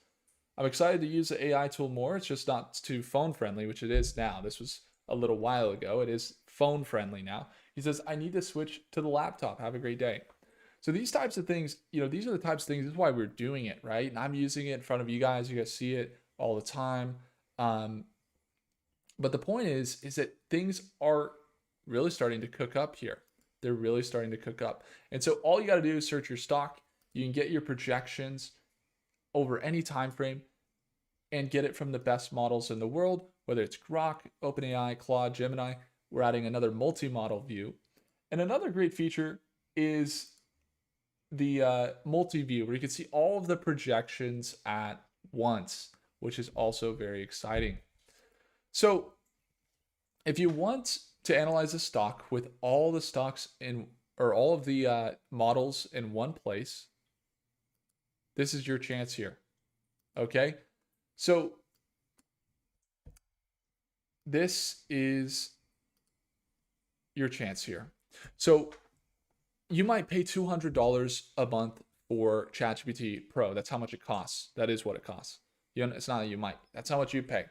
I'm excited to use the AI tool more. It's just not too phone friendly, which it is now. This was a little while ago. It is phone friendly now. He says, I need to switch to the laptop. Have a great day. So these types of things, these are the types of things, this is why we're doing it, right? And I'm using it in front of you guys. You guys see it all the time. But the point is that things are really starting to cook up here. They're really starting to cook up. And so all you got to do is search your stock. You can get your projections over any time frame and get it from the best models in the world, whether it's Grok, OpenAI, Claude, Gemini. We're adding another multi-model view. And another great feature is the multi-view, where you can see all of the projections at once, which is also very exciting. So if you want to analyze a stock with all the stocks in, or all of the models in one place, this is your chance here. Okay, so this is your chance here. So you might pay $200 a month for ChatGPT Pro. That's how much it costs. That is what it costs. It's not that you might. That's how much you pay.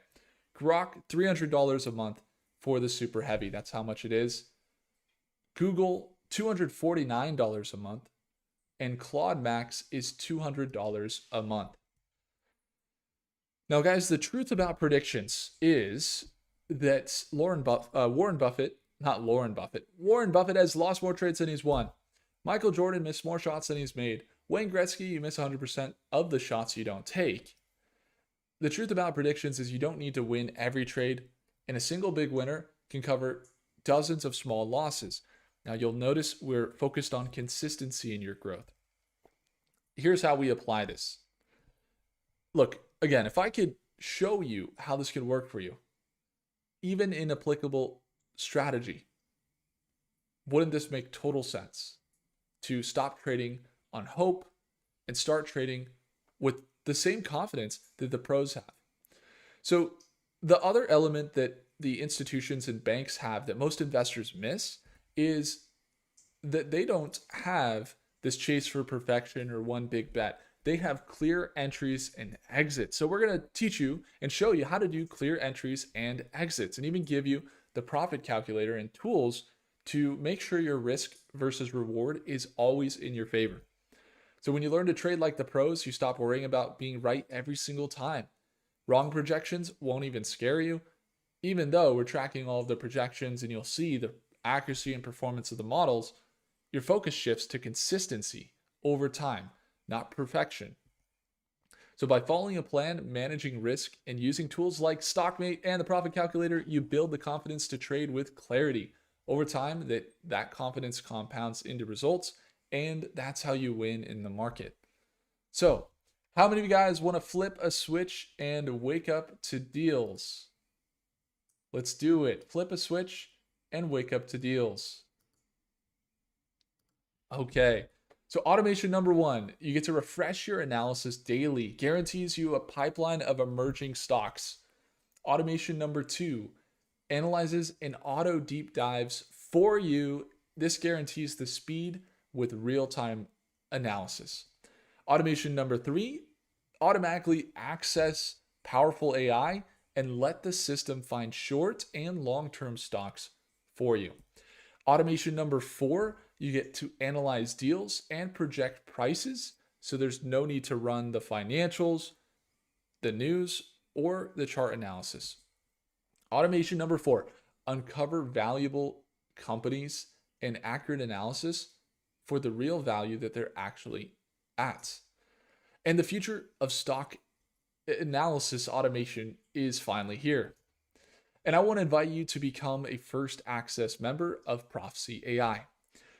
Grok, $300 a month for the super heavy. That's how much it is. Google, $249 a month. And Claude Max is $200 a month. Now, guys, the truth about predictions is that Warren Buffett has lost more trades than he's won. Michael Jordan missed more shots than he's made. Wayne Gretzky, you miss 100% of the shots you don't take. The truth about predictions is you don't need to win every trade, and a single big winner can cover dozens of small losses. Now, you'll notice we're focused on consistency in your growth. Here's how we apply this. Look, again, if I could show you how this could work for you, even in applicable strategy, wouldn't this make total sense to stop trading on hope and start trading with the same confidence that the pros have? So the other element that the institutions and banks have that most investors miss is that they don't have this chase for perfection or one big bet. They have clear entries and exits. So we're going to teach you and show you how to do clear entries and exits, and even give you the profit calculator and tools to make sure your risk versus reward is always in your favor. So when you learn to trade like the pros, you stop worrying about being right every single time. Wrong projections won't even scare you, even though we're tracking all of the projections and you'll see the accuracy and performance of the models. Your focus shifts to consistency over time, not perfection. So by following a plan, managing risk, and using tools like StockMate and the profit calculator, you build the confidence to trade with clarity. Over time, that confidence compounds into results, and that's how you win in the market. So how many of you guys want to flip a switch and wake up to deals? Let's do it. Flip a switch and wake up to deals. Okay. So automation number 1, you get to refresh your analysis daily, guarantees you a pipeline of emerging stocks. Automation number 2, analyzes and auto deep dives for you. This guarantees the speed with real-time analysis. Automation number 3, automatically access powerful AI and let the system find short and long-term stocks for you. Automation number 4, you get to analyze deals and project prices, so there's no need to run the financials, the news, or the chart analysis. Automation number 4, uncover valuable companies and accurate analysis for the real value that they're actually at. And the future of stock analysis automation is finally here. And I want to invite you to become a first access member of Prophecy AI.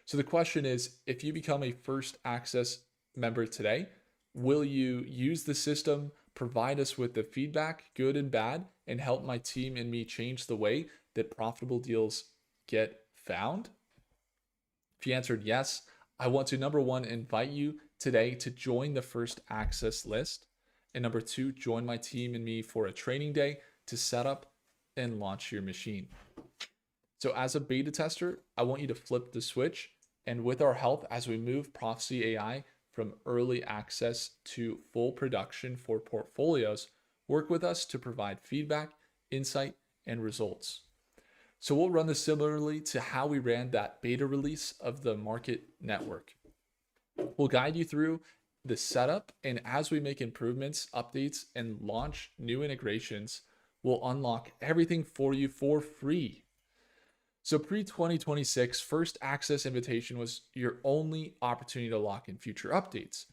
So the question is, if you become a first access member today, will you use the system, provide us with the feedback, good and bad, and help my team and me change the way that profitable deals get found? If you answered yes, I want to number one, invite you today to join the first access list. And number two, join my team and me for a training day to set up and launch your machine. So as a beta tester, I want you to flip the switch. And with our help, as we move Prophecy AI from early access to full production for portfolios, work with us to provide feedback, insight, and results. So we'll run this similarly to how we ran that beta release of the market network. We'll guide you through the setup, and as we make improvements, updates, and launch new integrations, we'll unlock everything for you for free. So pre-2026, first access invitation was your only opportunity to lock in future updates.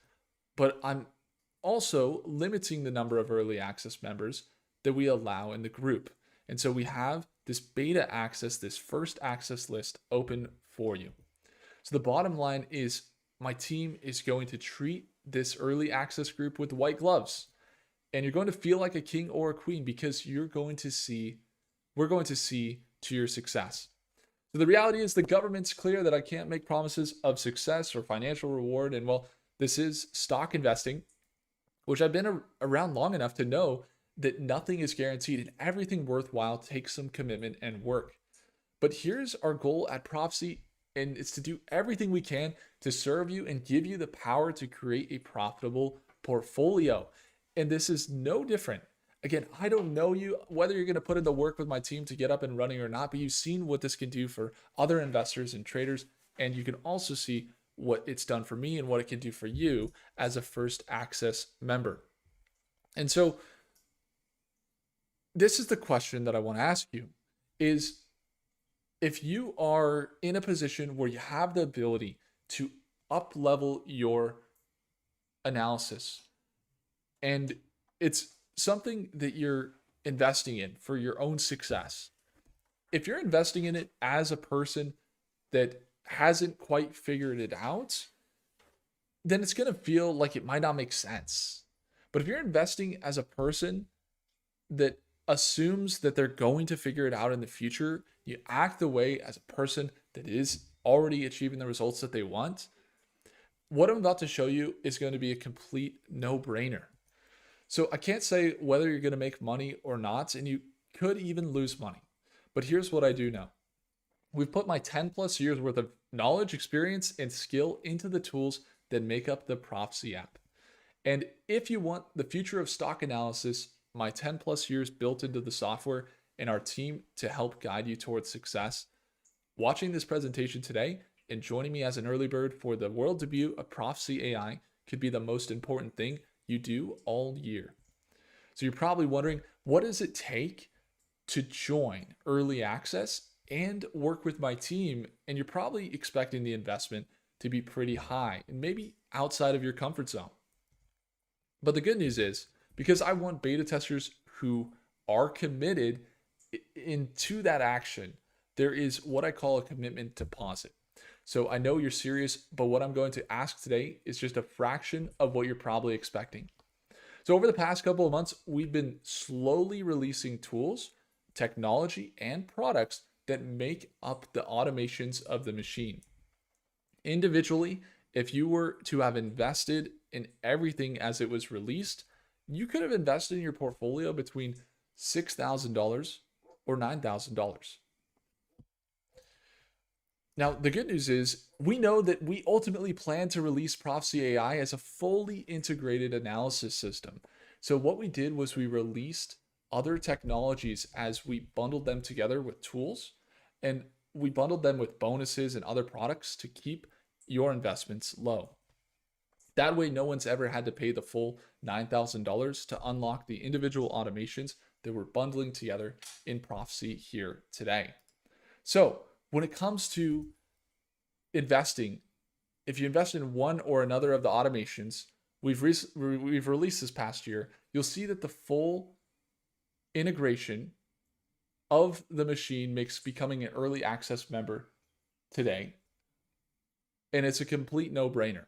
But I'm also limiting the number of early access members that we allow in the group. And so we have this beta access, this first access list open for you. So the bottom line is my team is going to treat this early access group with white gloves. And you're going to feel like a king or a queen because we're going to see to your success. So the reality is the government's clear that I can't make promises of success or financial reward. And well, this is stock investing, which I've been around long enough to know that nothing is guaranteed and everything worthwhile takes some commitment and work. But here's our goal at Prophecy, and it's to do everything we can to serve you and give you the power to create a profitable portfolio. And this is no different. Again, I don't know you, whether you're going to put in the work with my team to get up and running or not, but you've seen what this can do for other investors and traders. And you can also see what it's done for me and what it can do for you as a first access member. And so this is the question that I want to ask you is, if you are in a position where you have the ability to up level your analysis and it's something that you're investing in for your own success, if you're investing in it as a person that hasn't quite figured it out, then it's going to feel like it might not make sense. But if you're investing as a person that assumes that they're going to figure it out in the future, you act the way as a person that is already achieving the results that they want, what I'm about to show you is going to be a complete no-brainer. So I can't say whether you're going to make money or not, and you could even lose money. But here's what I do know. We've put my 10 plus years worth of knowledge, experience, and skill into the tools that make up the Prophecy app. And if you want the future of stock analysis, my 10 plus years built into the software, and our team to help guide you towards success, watching this presentation today and joining me as an early bird for the world debut of Prophecy AI could be the most important thing you do all year. So you're probably wondering, what does it take to join early access and work with my team? And you're probably expecting the investment to be pretty high and maybe outside of your comfort zone. But the good news is, because I want beta testers who are committed into that action, there is what I call a commitment deposit. So I know you're serious, but what I'm going to ask today is just a fraction of what you're probably expecting. So over the past couple of months, we've been slowly releasing tools, technology, and products that make up the automations of the machine. Individually, if you were to have invested in everything as it was released, you could have invested in your portfolio between $6,000 or $9,000. Now, the good news is we know that we ultimately plan to release Prophecy AI as a fully integrated analysis system. So what we did was we released other technologies as we bundled them together with tools, and we bundled them with bonuses and other products to keep your investments low. That way, no one's ever had to pay the full $9,000 to unlock the individual automations that we're bundling together in Prophecy here today. So when it comes to investing, if you invest in one or another of the automations we've released this past year, you'll see that the full integration of the machine makes becoming an early access member today and it's a complete no-brainer.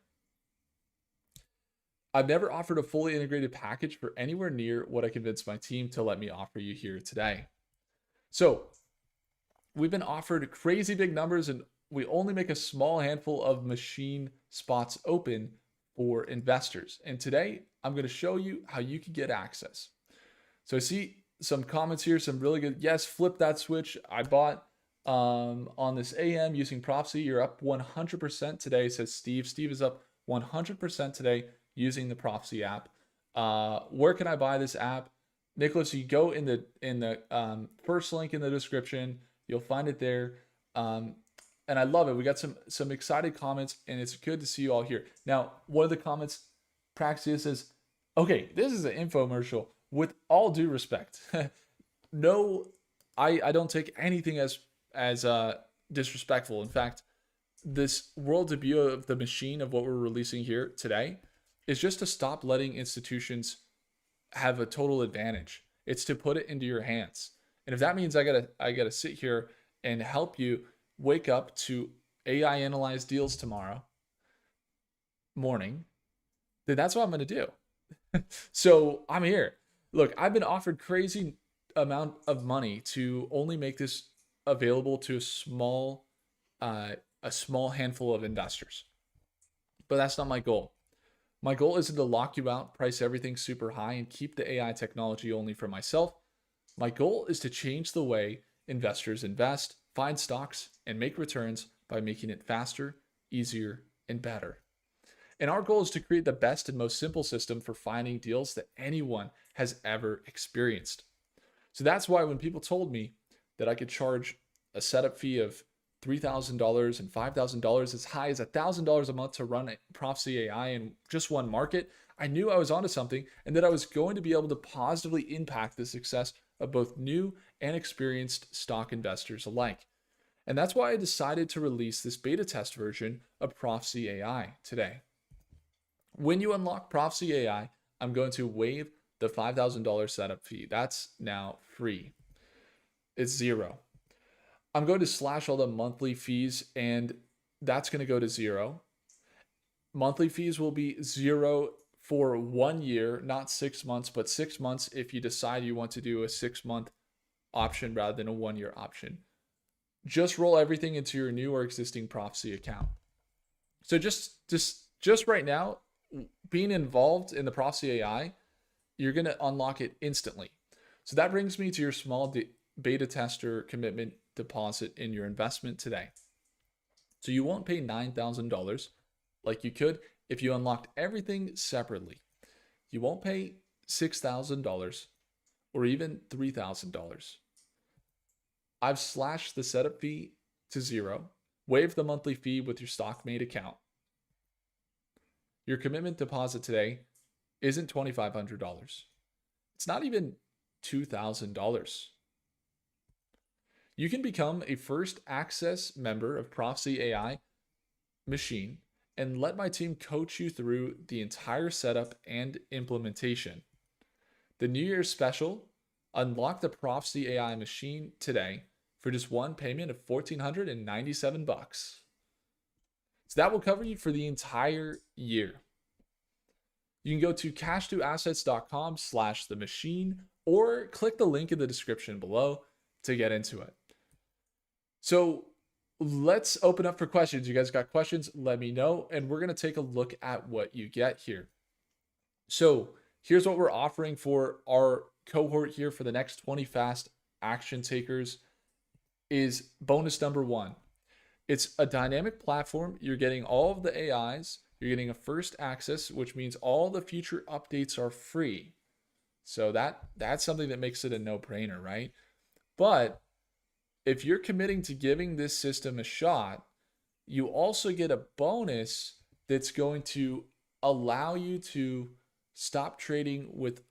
I've never offered a fully integrated package for anywhere near what I convinced my team to let me offer you here today. So we've been offered crazy big numbers, and we only make a small handful of machine spots open for investors. And today I'm going to show you how you can get access. So I see some comments here, some really good. Yes, flip that switch. I bought on this AM using Prophecy. You're up 100% today, says Steve. Steve is up 100% today using the Prophecy app. Where can I buy this app? Nicholas, you go in the first link in the description. You'll find it there. And I love it. We got some excited comments, and it's good to see you all here. Now, one of the comments, Praxia says, okay, this is an infomercial. With all due respect, no, I don't take anything as disrespectful. In fact, this world debut of the machine of what we're releasing here today is just to stop letting institutions have a total advantage. It's to put it into your hands. And if that means I gotta sit here and help you wake up to AI analyzed deals tomorrow morning, then that's what I'm gonna do. So I'm here. Look, I've been offered crazy amount of money to only make this available to a small handful of investors. But that's not my goal. My goal isn't to lock you out, price everything super high, and keep the AI technology only for myself. My goal is to change the way investors invest, find stocks, and make returns by making it faster, easier, and better. And our goal is to create the best and most simple system for finding deals that anyone has ever experienced. So that's why when people told me that I could charge a setup fee of $3,000 and $5,000, as high as $1,000 a month to run Prophecy AI in just one market, I knew I was onto something, and that I was going to be able to positively impact the success of both new and experienced stock investors alike. And that's why I decided to release this beta test version of Prophecy AI today. When you unlock Prophecy AI, I'm going to waive the $5,000 setup fee. That's now free. It's zero. I'm going to slash all the monthly fees, and that's going to go to zero. Monthly fees will be zero for 1 year, not 6 months, but 6 months if you decide you want to do a 6-month option rather than a 1-year option. Just roll everything into your new or existing Prophecy account. So just right now, being involved in the Prophecy AI, you're going to unlock it instantly. So that brings me to your small beta tester commitment deposit in your investment today. So you won't pay $9,000 like you could if you unlocked everything separately. You won't pay $6,000 or even $3,000. I've slashed the setup fee to zero, waived the monthly fee with your StockMate account. Your commitment deposit today isn't $2,500. It's not even $2,000. You can become a first access member of Prophecy AI machine and let my team coach you through the entire setup and implementation. The New Year's special, unlock the Prophecy AI machine today for just one payment of $1,497. So that will cover you for the entire year. You can go to cash2assets.com/the machine or click the link in the description below to get into it. So let's open up for questions. You guys got questions? Let me know. And we're going to take a look at what you get here. So here's what we're offering for our cohort here for the next 20 fast action takers is bonus number 1. It's a dynamic platform. You're getting all of the AIs. You're getting a first access, which means all the future updates are free. So that's something that makes it a no-brainer, right? But if you're committing to giving this system a shot, you also get a bonus that's going to allow you to stop trading with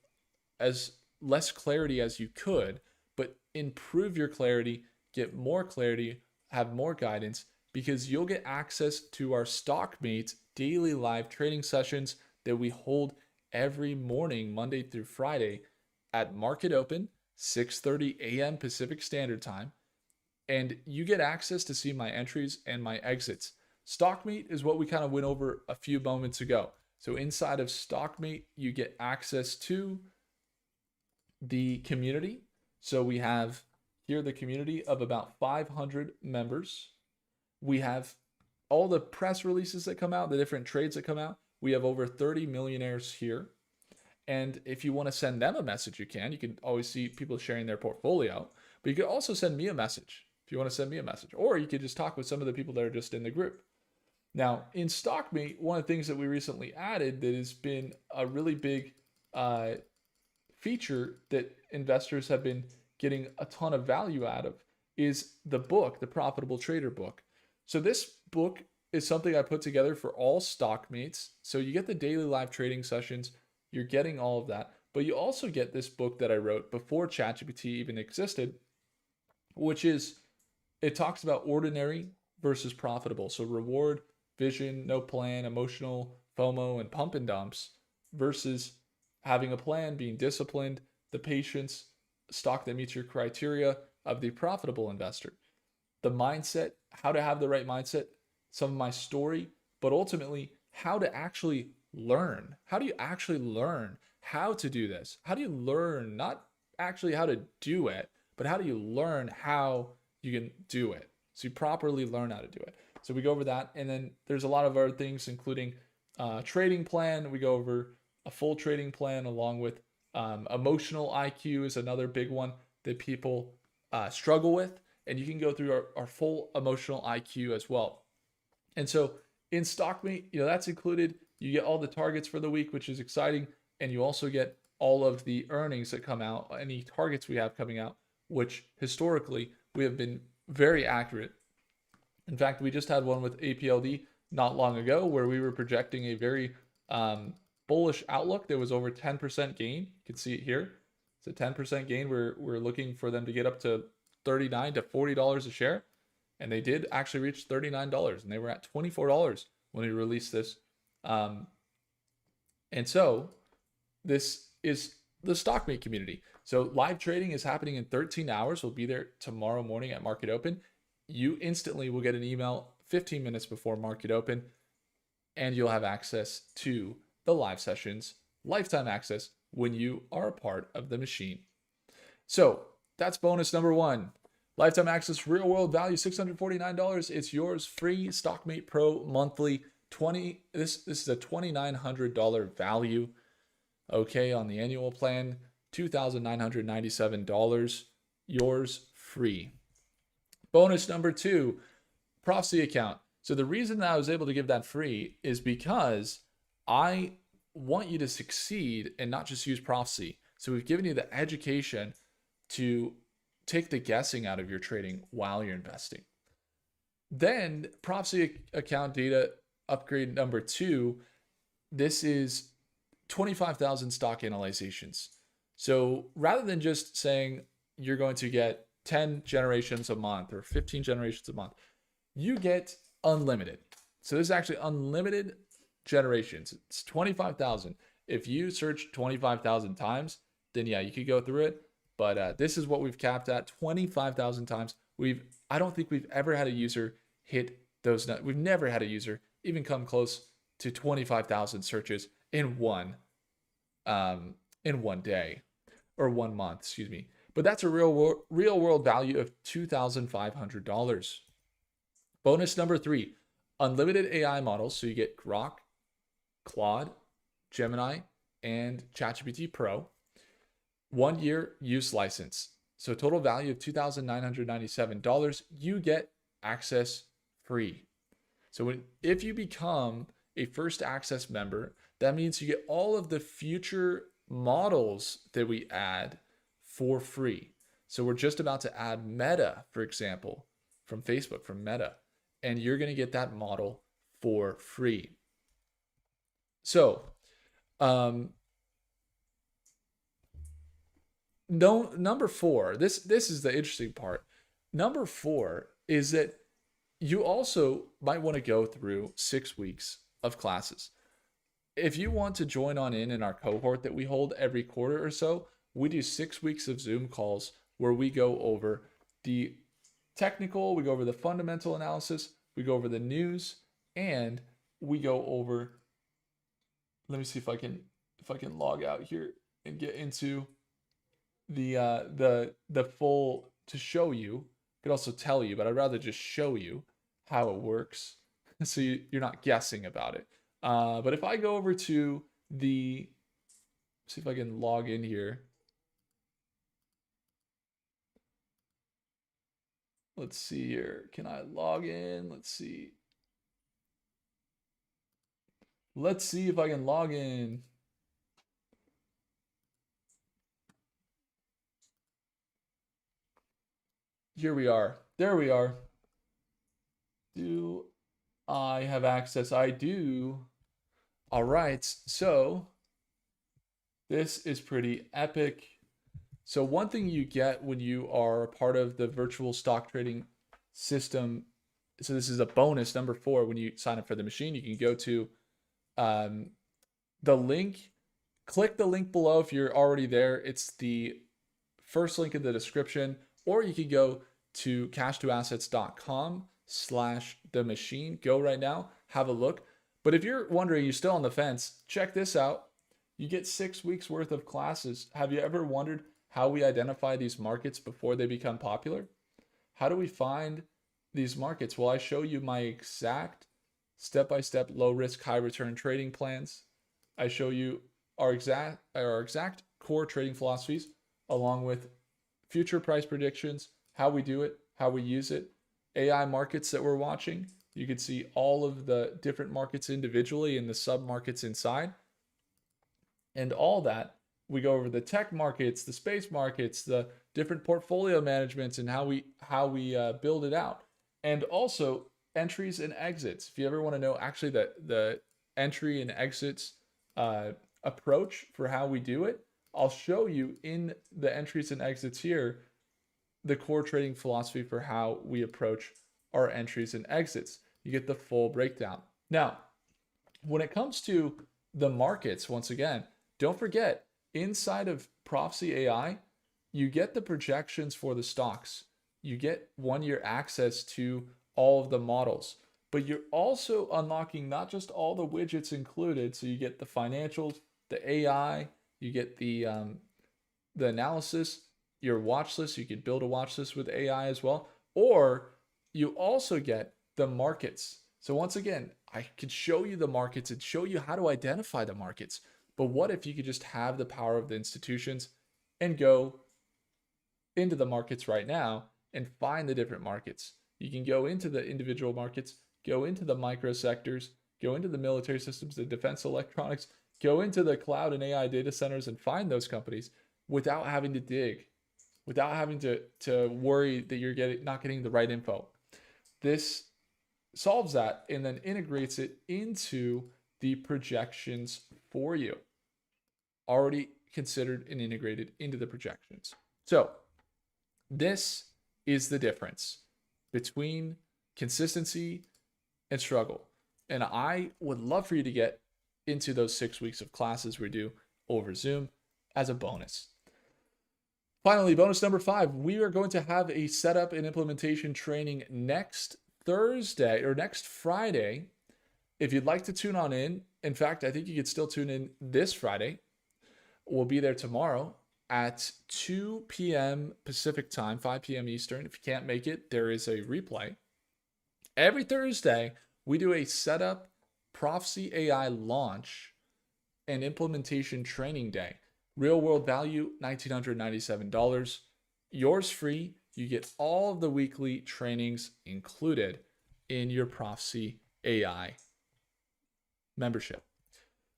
as less clarity as you could, but improve your clarity, get more clarity, have more guidance, because you'll get access to our StockMate daily live trading sessions that we hold every morning, Monday through Friday at market open, 6:30 a.m. Pacific Standard Time. And you get access to see my entries and my exits. StockMeet is what we kind of went over a few moments ago. So inside of StockMeet, you get access to the community. So we have here the community of about 500 members. We have all the press releases that come out, the different trades that come out. We have over 30 millionaires here. And if you want to send them a message, you can. You can always see people sharing their portfolio. But you can also send me a message if you want to send me a message. Or you could just talk with some of the people that are just in the group. Now, in StockMeet, one of the things that we recently added that has been a really big feature that investors have been getting a ton of value out of is the book, the Profitable Trader book. So this book is something I put together for all StockMeets. So you get the daily live trading sessions, you're getting all of that, but you also get this book that I wrote before ChatGPT even existed, which is, it talks about ordinary versus profitable. So reward, vision, no plan, emotional, FOMO, and pump and dumps versus having a plan, being disciplined, the patience, stock that meets your criteria of the profitable investor. The mindset, how to have the right mindset, some of my story, but ultimately how to actually learn. How do you actually learn how to do this? How do you learn not actually how to do it, but how do you learn how you can do it? So you properly learn how to do it. So we go over that. And then there's a lot of other things, including trading plan. We go over a full trading plan along with emotional IQ is another big one that people struggle with. And you can go through our full emotional IQ as well. And so in StockMeet, that's included. You get all the targets for the week, which is exciting. And you also get all of the earnings that come out, any targets we have coming out, which historically we have been very accurate. In fact, we just had one with APLD not long ago where we were projecting a very bullish outlook. There was over 10% gain. You can see it here. It's a 10% gain. We're looking for them to get up to $39 to $40 a share. And they did actually reach $39, and they were at $24 when we released this. And so this is the StockMate community. So live trading is happening in 13 hours. We'll be there tomorrow morning at market open. You instantly will get an email 15 minutes before market open, and you'll have access to the live sessions, lifetime access when you are a part of the machine. So that's bonus number one. Lifetime access, real world value, $649. It's yours, free. StockMate Pro monthly, This is a $2,900 value. Okay, on the annual plan, $2,997. Yours, free. Bonus number two, Prophecy account. So the reason that I was able to give that free is because I want you to succeed and not just use Prophecy. So we've given you the education to take the guessing out of your trading while you're investing. Then Prophecy account data upgrade number two, this is 25,000 stock analyzations. So rather than just saying you're going to get 10 generations a month or 15 generations a month, you get unlimited. So this is actually unlimited generations. It's 25,000. If you search 25,000 times, then yeah, you could go through it. But this is what we've capped at 25,000 times. I don't think we've ever had a user hit those. We've never had a user even come close to 25,000 searches in one day or 1 month, excuse me. But that's a real world value of $2,500. Bonus number three, unlimited AI models. So you get Grok, Claude, Gemini, and ChatGPT Pro. 1 year use license. So total value of $2,997. You get access free. So if you become a first access member, that means you get all of the future models that we add for free. So we're just about to add Meta, for example, from Facebook, from Meta, and you're going to get that model for free. So, number four, this is the interesting part. Number four is that you also might want to go through 6 weeks of classes. If you want to join on in our cohort that we hold every quarter or so, we do 6 weeks of Zoom calls where we go over the technical, we go over the fundamental analysis, we go over the news, and we go over. Let me see if I can log out here and get into the full to show you. I could also tell you, but I'd rather just show you how it works, so you're not guessing about it. But if I go over to the, see if I can log in here. Let's see here. Can I log in? Let's see. Let's see if I can log in. Here we are. There we are. Do I have access? I do. All right. So this is pretty epic. So one thing you get when you are a part of the virtual stock trading system, so this is a bonus number 4. When you sign up for the machine, you can go to the link, click the link below if you're already there. It's the first link in the description, or you can go to cash2assets.com/the machine. Go right now, have a look. But if you're wondering, you're still on the fence, check this out. You get 6 weeks worth of classes. Have you ever wondered how we identify these markets before they become popular? How do we find these markets? Well, I show you my exact step-by-step low risk, high return trading plans. I show you our exact core trading philosophies, along with future price predictions, how we do it, how we use it, AI markets that we're watching. You can see all of the different markets individually and the sub markets inside. And all that, we go over the tech markets, the space markets, the different portfolio managements, and how we build it out. And also entries and exits. If you ever want to know actually the entry and exits approach for how we do it, I'll show you in the entries and exits here the core trading philosophy for how we approach our entries and exits. You get the full breakdown. Now, when it comes to the markets, once again, don't forget, inside of Prophecy AI, you get the projections for the stocks. You get 1-year access to all of the models, but you're also unlocking not just all the widgets included. So you get the financials, the AI, you get the analysis, your watch list. You can build a watch list with AI as well, or you also get the markets. So once again, I could show you the markets and show you how to identify the markets. But what if you could just have the power of the institutions and go into the markets right now and find the different markets? You can go into the individual markets, go into the micro sectors, go into the military systems, the defense electronics, go into the cloud and AI data centers and find those companies without having to dig, without having to worry that you're not getting the right info. This solves that and then integrates it into the projections for you, already considered and integrated into the projections. So this is the difference between consistency and struggle. And I would love for you to get into those 6 weeks of classes we do over Zoom as a bonus. Finally, bonus number 5, we are going to have a setup and implementation training next Thursday or next Friday. If you'd like to tune on in fact, I think you could still tune in this Friday. We'll be there tomorrow at 2 p.m. Pacific time, 5 p.m. Eastern. If you can't make it, there is a replay. Every Thursday, we do a setup, Prophecy AI launch, and implementation training day. Real world value, $1,997. Yours free. You get all of the weekly trainings included in your Prophecy AI membership.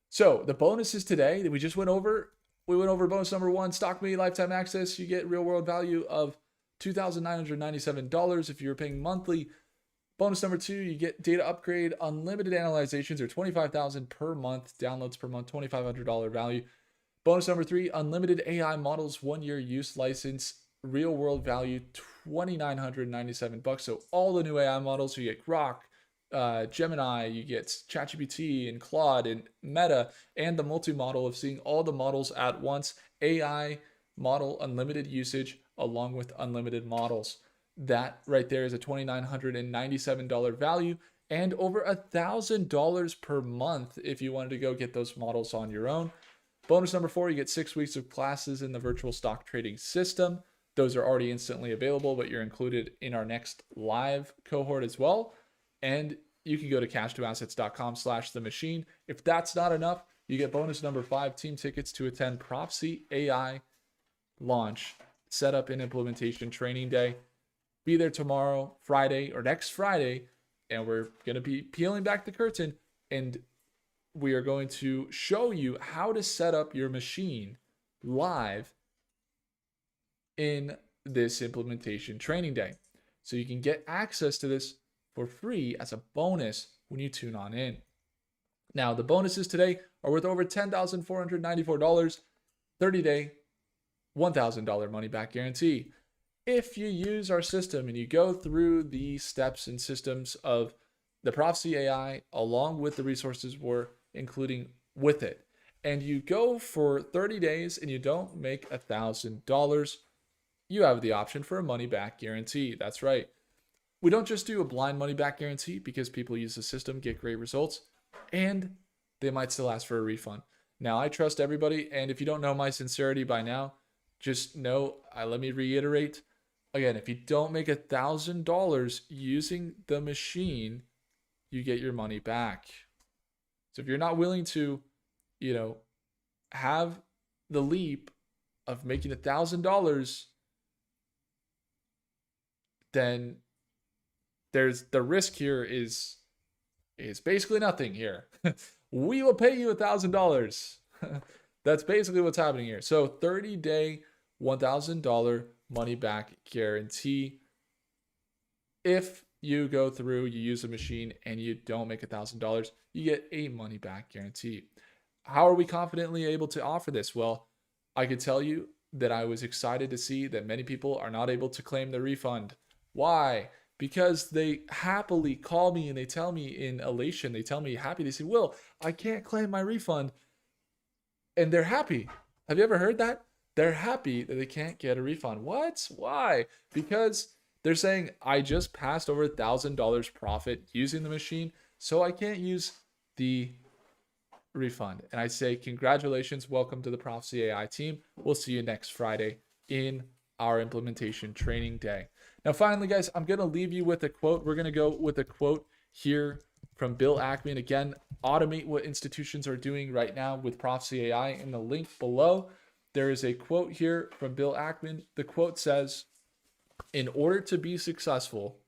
So the bonuses today that we just went over, bonus number 1, Stock Me lifetime access. You get real world value of $2,997 if you're paying monthly. Bonus number 2, you get data upgrade, unlimited analyzations, or $25,000 per month, downloads per month, $2,500 value. Bonus number 3, unlimited AI models, 1-year use license, real world value, $2,997. So all the new AI models, you get Grok, Gemini, you get ChatGPT and Claude and Meta, and the multi-model of seeing all the models at once. AI model unlimited usage along with unlimited models. That right there is a $2,997 value. and over $1,000 per month if you wanted to go get those models on your own. Bonus number 4, you get 6 weeks of classes in the virtual stock trading system. Those are already instantly available, but you're included in our next live cohort as well. And you can go to cash2assets.com/the machine. If that's not enough, you get bonus number 5, team tickets to attend Prophecy AI launch, setup and implementation training day. Be there tomorrow, Friday, or next Friday, and we're going to be peeling back the curtain, and we are going to show you how to set up your machine live in this implementation training day. So you can get access to this for free as a bonus when you tune on in. Now, the bonuses today are worth over $10,494, 30-day, $1,000 money back guarantee. If you use our system and you go through the steps and systems of the Prophecy AI along with the resources we're including with it, and you go for 30 days and you don't make $1,000, you have the option for a money back guarantee. That's right. We don't just do a blind money back guarantee because people use the system, get great results, and they might still ask for a refund. Now, I trust everybody, and if you don't know my sincerity by now, just know, let me reiterate, again, if you don't make $1,000 using the machine, you get your money back. So if you're not willing to, have the leap of making $1,000, then there's the risk here is basically nothing here. We will pay you $1,000. That's basically what's happening here. So 30-day, $1,000 money back guarantee. If you go through, you use a machine, and you don't make $1,000, you get a money back guarantee. How are we confidently able to offer this? Well, I could tell you that I was excited to see that many people are not able to claim the refund. Why? Because they happily call me and they tell me in elation, they tell me happy, they say, Will, I can't claim my refund. And they're happy. Have you ever heard that? They're happy that they can't get a refund. What? Why? Because they're saying, I just passed over $1,000 profit using the machine, so I can't use the refund. And I say, congratulations, welcome to the Prophecy AI team. We'll see you next Friday in our implementation training day. Now, finally, guys, I'm going to leave you with a quote. We're going to go with a quote here from Bill Ackman. Again, automate what institutions are doing right now with Prophecy AI. In the link below, there is a quote here from Bill Ackman. The quote says, in order to be successful,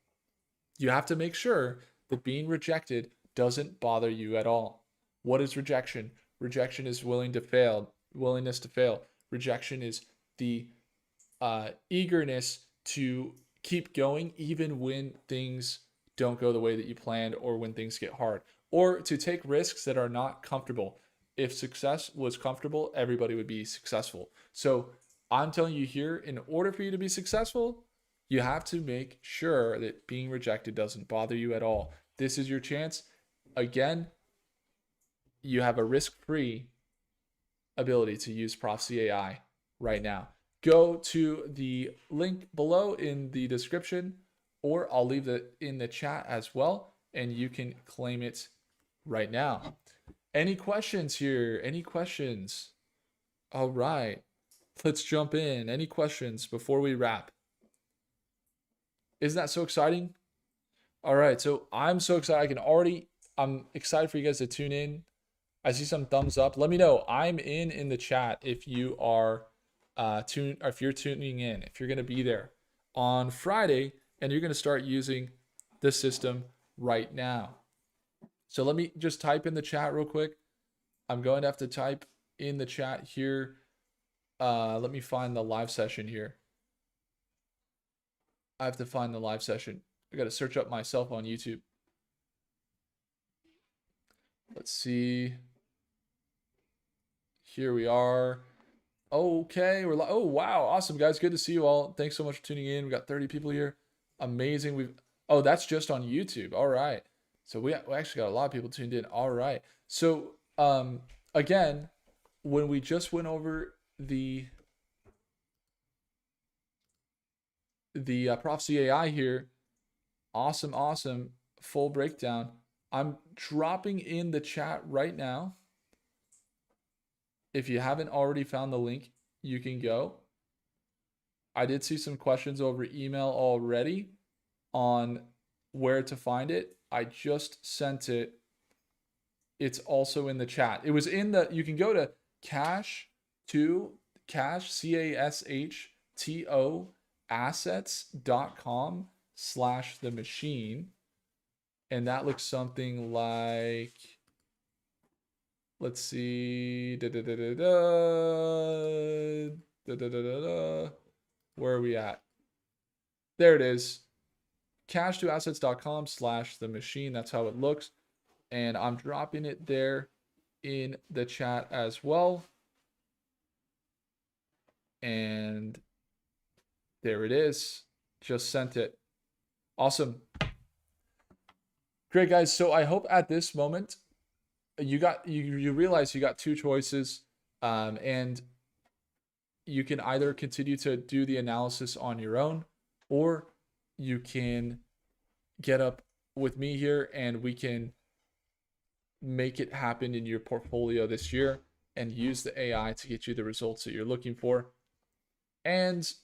you have to make sure that being rejected doesn't bother you at all. What is rejection? Rejection is willingness to fail. Rejection is the eagerness to keep going even when things don't go the way that you planned, or when things get hard, or to take risks that are not comfortable. If success was comfortable, everybody would be successful. So I'm telling you here, in order for you to be successful, you have to make sure that being rejected doesn't bother you at all. This is your chance. Again, you have a risk-free ability to use Prophecy AI right now. Go to the link below in the description, or I'll leave it in the chat as well, and you can claim it right now. Any questions here? Any questions? All right, let's jump in. Any questions before we wrap? Isn't that so exciting? All right, so I'm so excited. I'm excited for you guys to tune in. I see some thumbs up. Let me know. I'm in the chat if you are if you're tuning in, if you're going to be there on Friday and you're going to start using the system right now. So let me just type in the chat real quick. I'm going to have to type in the chat here. Let me find the live session here. I have to find the live session. I got to search up myself on YouTube. Let's see. Here we are. Okay, we're oh wow, awesome guys, good to see you all. Thanks so much for tuning in. We got 30 people here. Amazing. Oh, that's just on YouTube. All right. So we actually got a lot of people tuned in. All right. So again, when we just went over the Prophecy AI here, awesome full breakdown. I'm dropping in the chat right now. If you haven't already found the link, you can go. I did see some questions over email already on where to find it. I just sent it. It's also in the chat. It was in the, you can go to CASHTO assets.com/the machine. And that looks something like, let's see, where are we at? There it is. Cash2assets.com/the machine. That's how it looks. And I'm dropping it there in the chat as well. And there it is. Just sent it. Awesome. Great, guys. So I hope at this moment you realize you got two choices, and you can either continue to do the analysis on your own, or you can get up with me here and we can make it happen in your portfolio this year and use the AI to get you the results that you're looking for and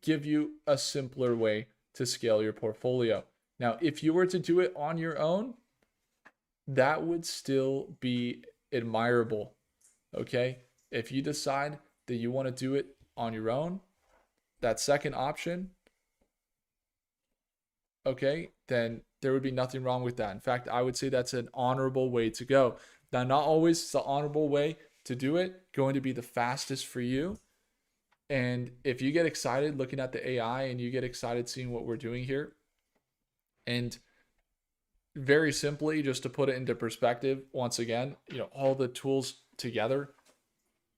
give you a simpler way to scale your portfolio. Now, if you were to do it on your own, that would still be admirable, okay? If you decide that you want to do it on your own, that second option, okay, then there would be nothing wrong with that. In fact, I would say that's an honorable way to go. Now, not always is the honorable way to do it going to be the fastest for you. And if you get excited looking at the AI and you get excited seeing what we're doing here, and very simply, just to put it into perspective, once again, all the tools together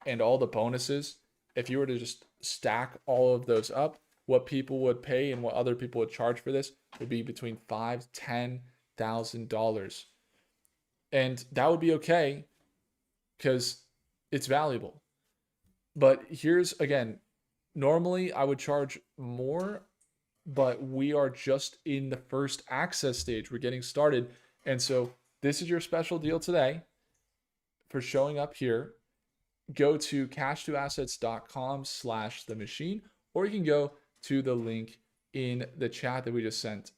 and all the bonuses, if you were to just stack all of those up, what people would pay and what other people would charge for this would be between $5,000-$10,000. And that would be okay because it's valuable. But here's, again, normally I would charge more, but we are just in the first access stage. We're getting started. And so this is your special deal today for showing up here. Go to cash2assets.com/the machine, or you can go to the link in the chat that we just sent.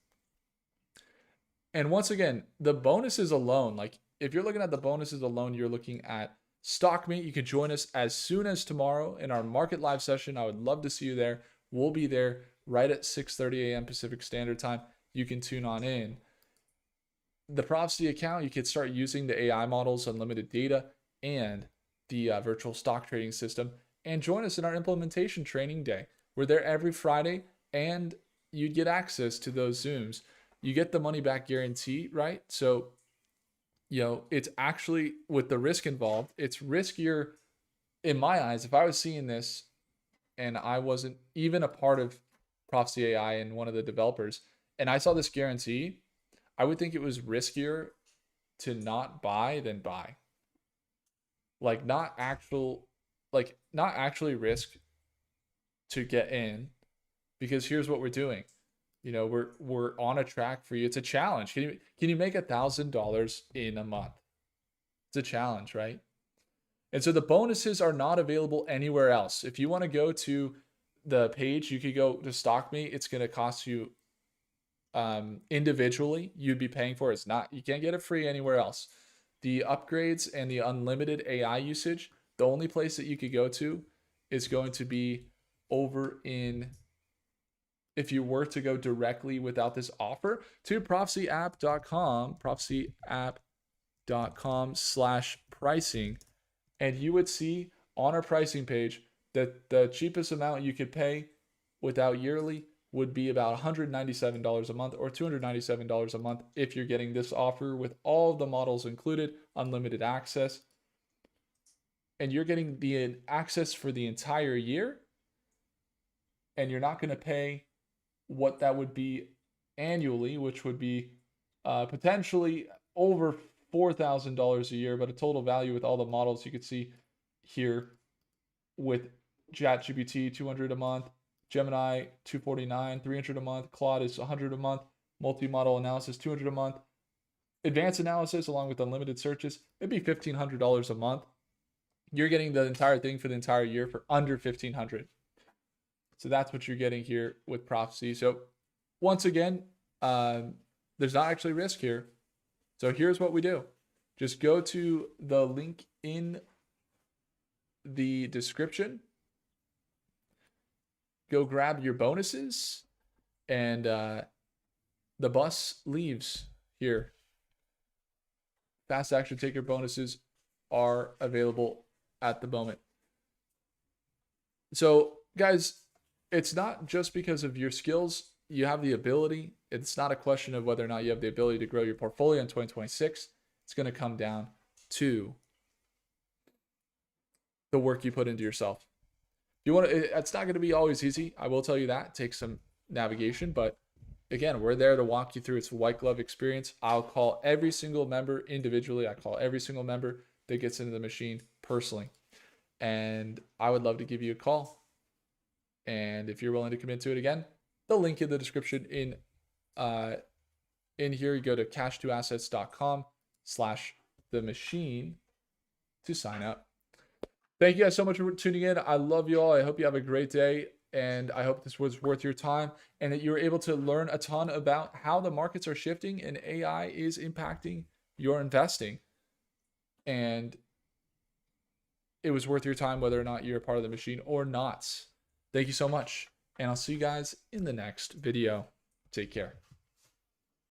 And once again, the bonuses alone, like if you're looking at the bonuses alone, you're looking at StockMate. You can join us as soon as tomorrow in our market live session. I would love to see you there. We'll be there right at 6:30 a.m. Pacific Standard Time. You can tune on in. The Prophecy account, you can start using the AI models, unlimited data, and the virtual stock trading system, and join us in our implementation training day. We're there every Friday, and you get access to those Zooms. You get the money back guarantee, right? So, it's actually, with the risk involved, it's riskier in my eyes. If I was seeing this and I wasn't even a part of Prophecy AI and one of the developers, and I saw this guarantee, I would think it was riskier to not buy than buy. Like not actually risk to get in, because here's what we're doing. We're on a track for you. It's a challenge. Can you make $1,000 in a month? It's a challenge, right? And so the bonuses are not available anywhere else. If you want to go to the page, you could go to StockMate. It's going to cost you individually. You'd be paying for it. You can't get it free anywhere else. The upgrades and the unlimited AI usage, the only place that you could go to is going to be over in, if you were to go directly without this offer, to prophecyapp.com/pricing. And you would see on our pricing page that the cheapest amount you could pay without yearly would be about $197 a month or $297 a month if you're getting this offer with all of the models included, unlimited access. And you're getting the access for the entire year, and you're not going to pay what that would be annually, which would be potentially over $4,000 a year, but a total value with all the models you could see here with ChatGPT $200 a month, Gemini $249, $300 a month, Claude is $100 a month, multi-model analysis $200 a month, advanced analysis along with unlimited searches, it'd be $1,500 a month. You're getting the entire thing for the entire year for under $1,500. So that's what you're getting here with Prophecy. So once again, there's not actually risk here. So here's what we do. Just go to the link in the description. Go grab your bonuses, and the bus leaves here. Fast action taker bonuses are available at the moment. So guys, it's not just because of your skills. You have the ability. It's not a question of whether or not you have the ability to grow your portfolio in 2026. It's going to come down to the work you put into yourself. You want to, it's not going to be always easy. I will tell you that. It takes some navigation, but again, we're there to walk you through. It's a white glove experience. I'll call every single member individually. I call every single member that gets into the machine personally. And I would love to give you a call. And if you're willing to commit to it, again, the link in the description in here, you go to cash2assets.com/themachine to sign up. Thank you guys so much for tuning in. I love you all. I hope you have a great day, and I hope this was worth your time and that you were able to learn a ton about how the markets are shifting and AI is impacting your investing. And it was worth your time whether or not you're a part of the machine or not. Thank you so much, and I'll see you guys in the next video. Take care.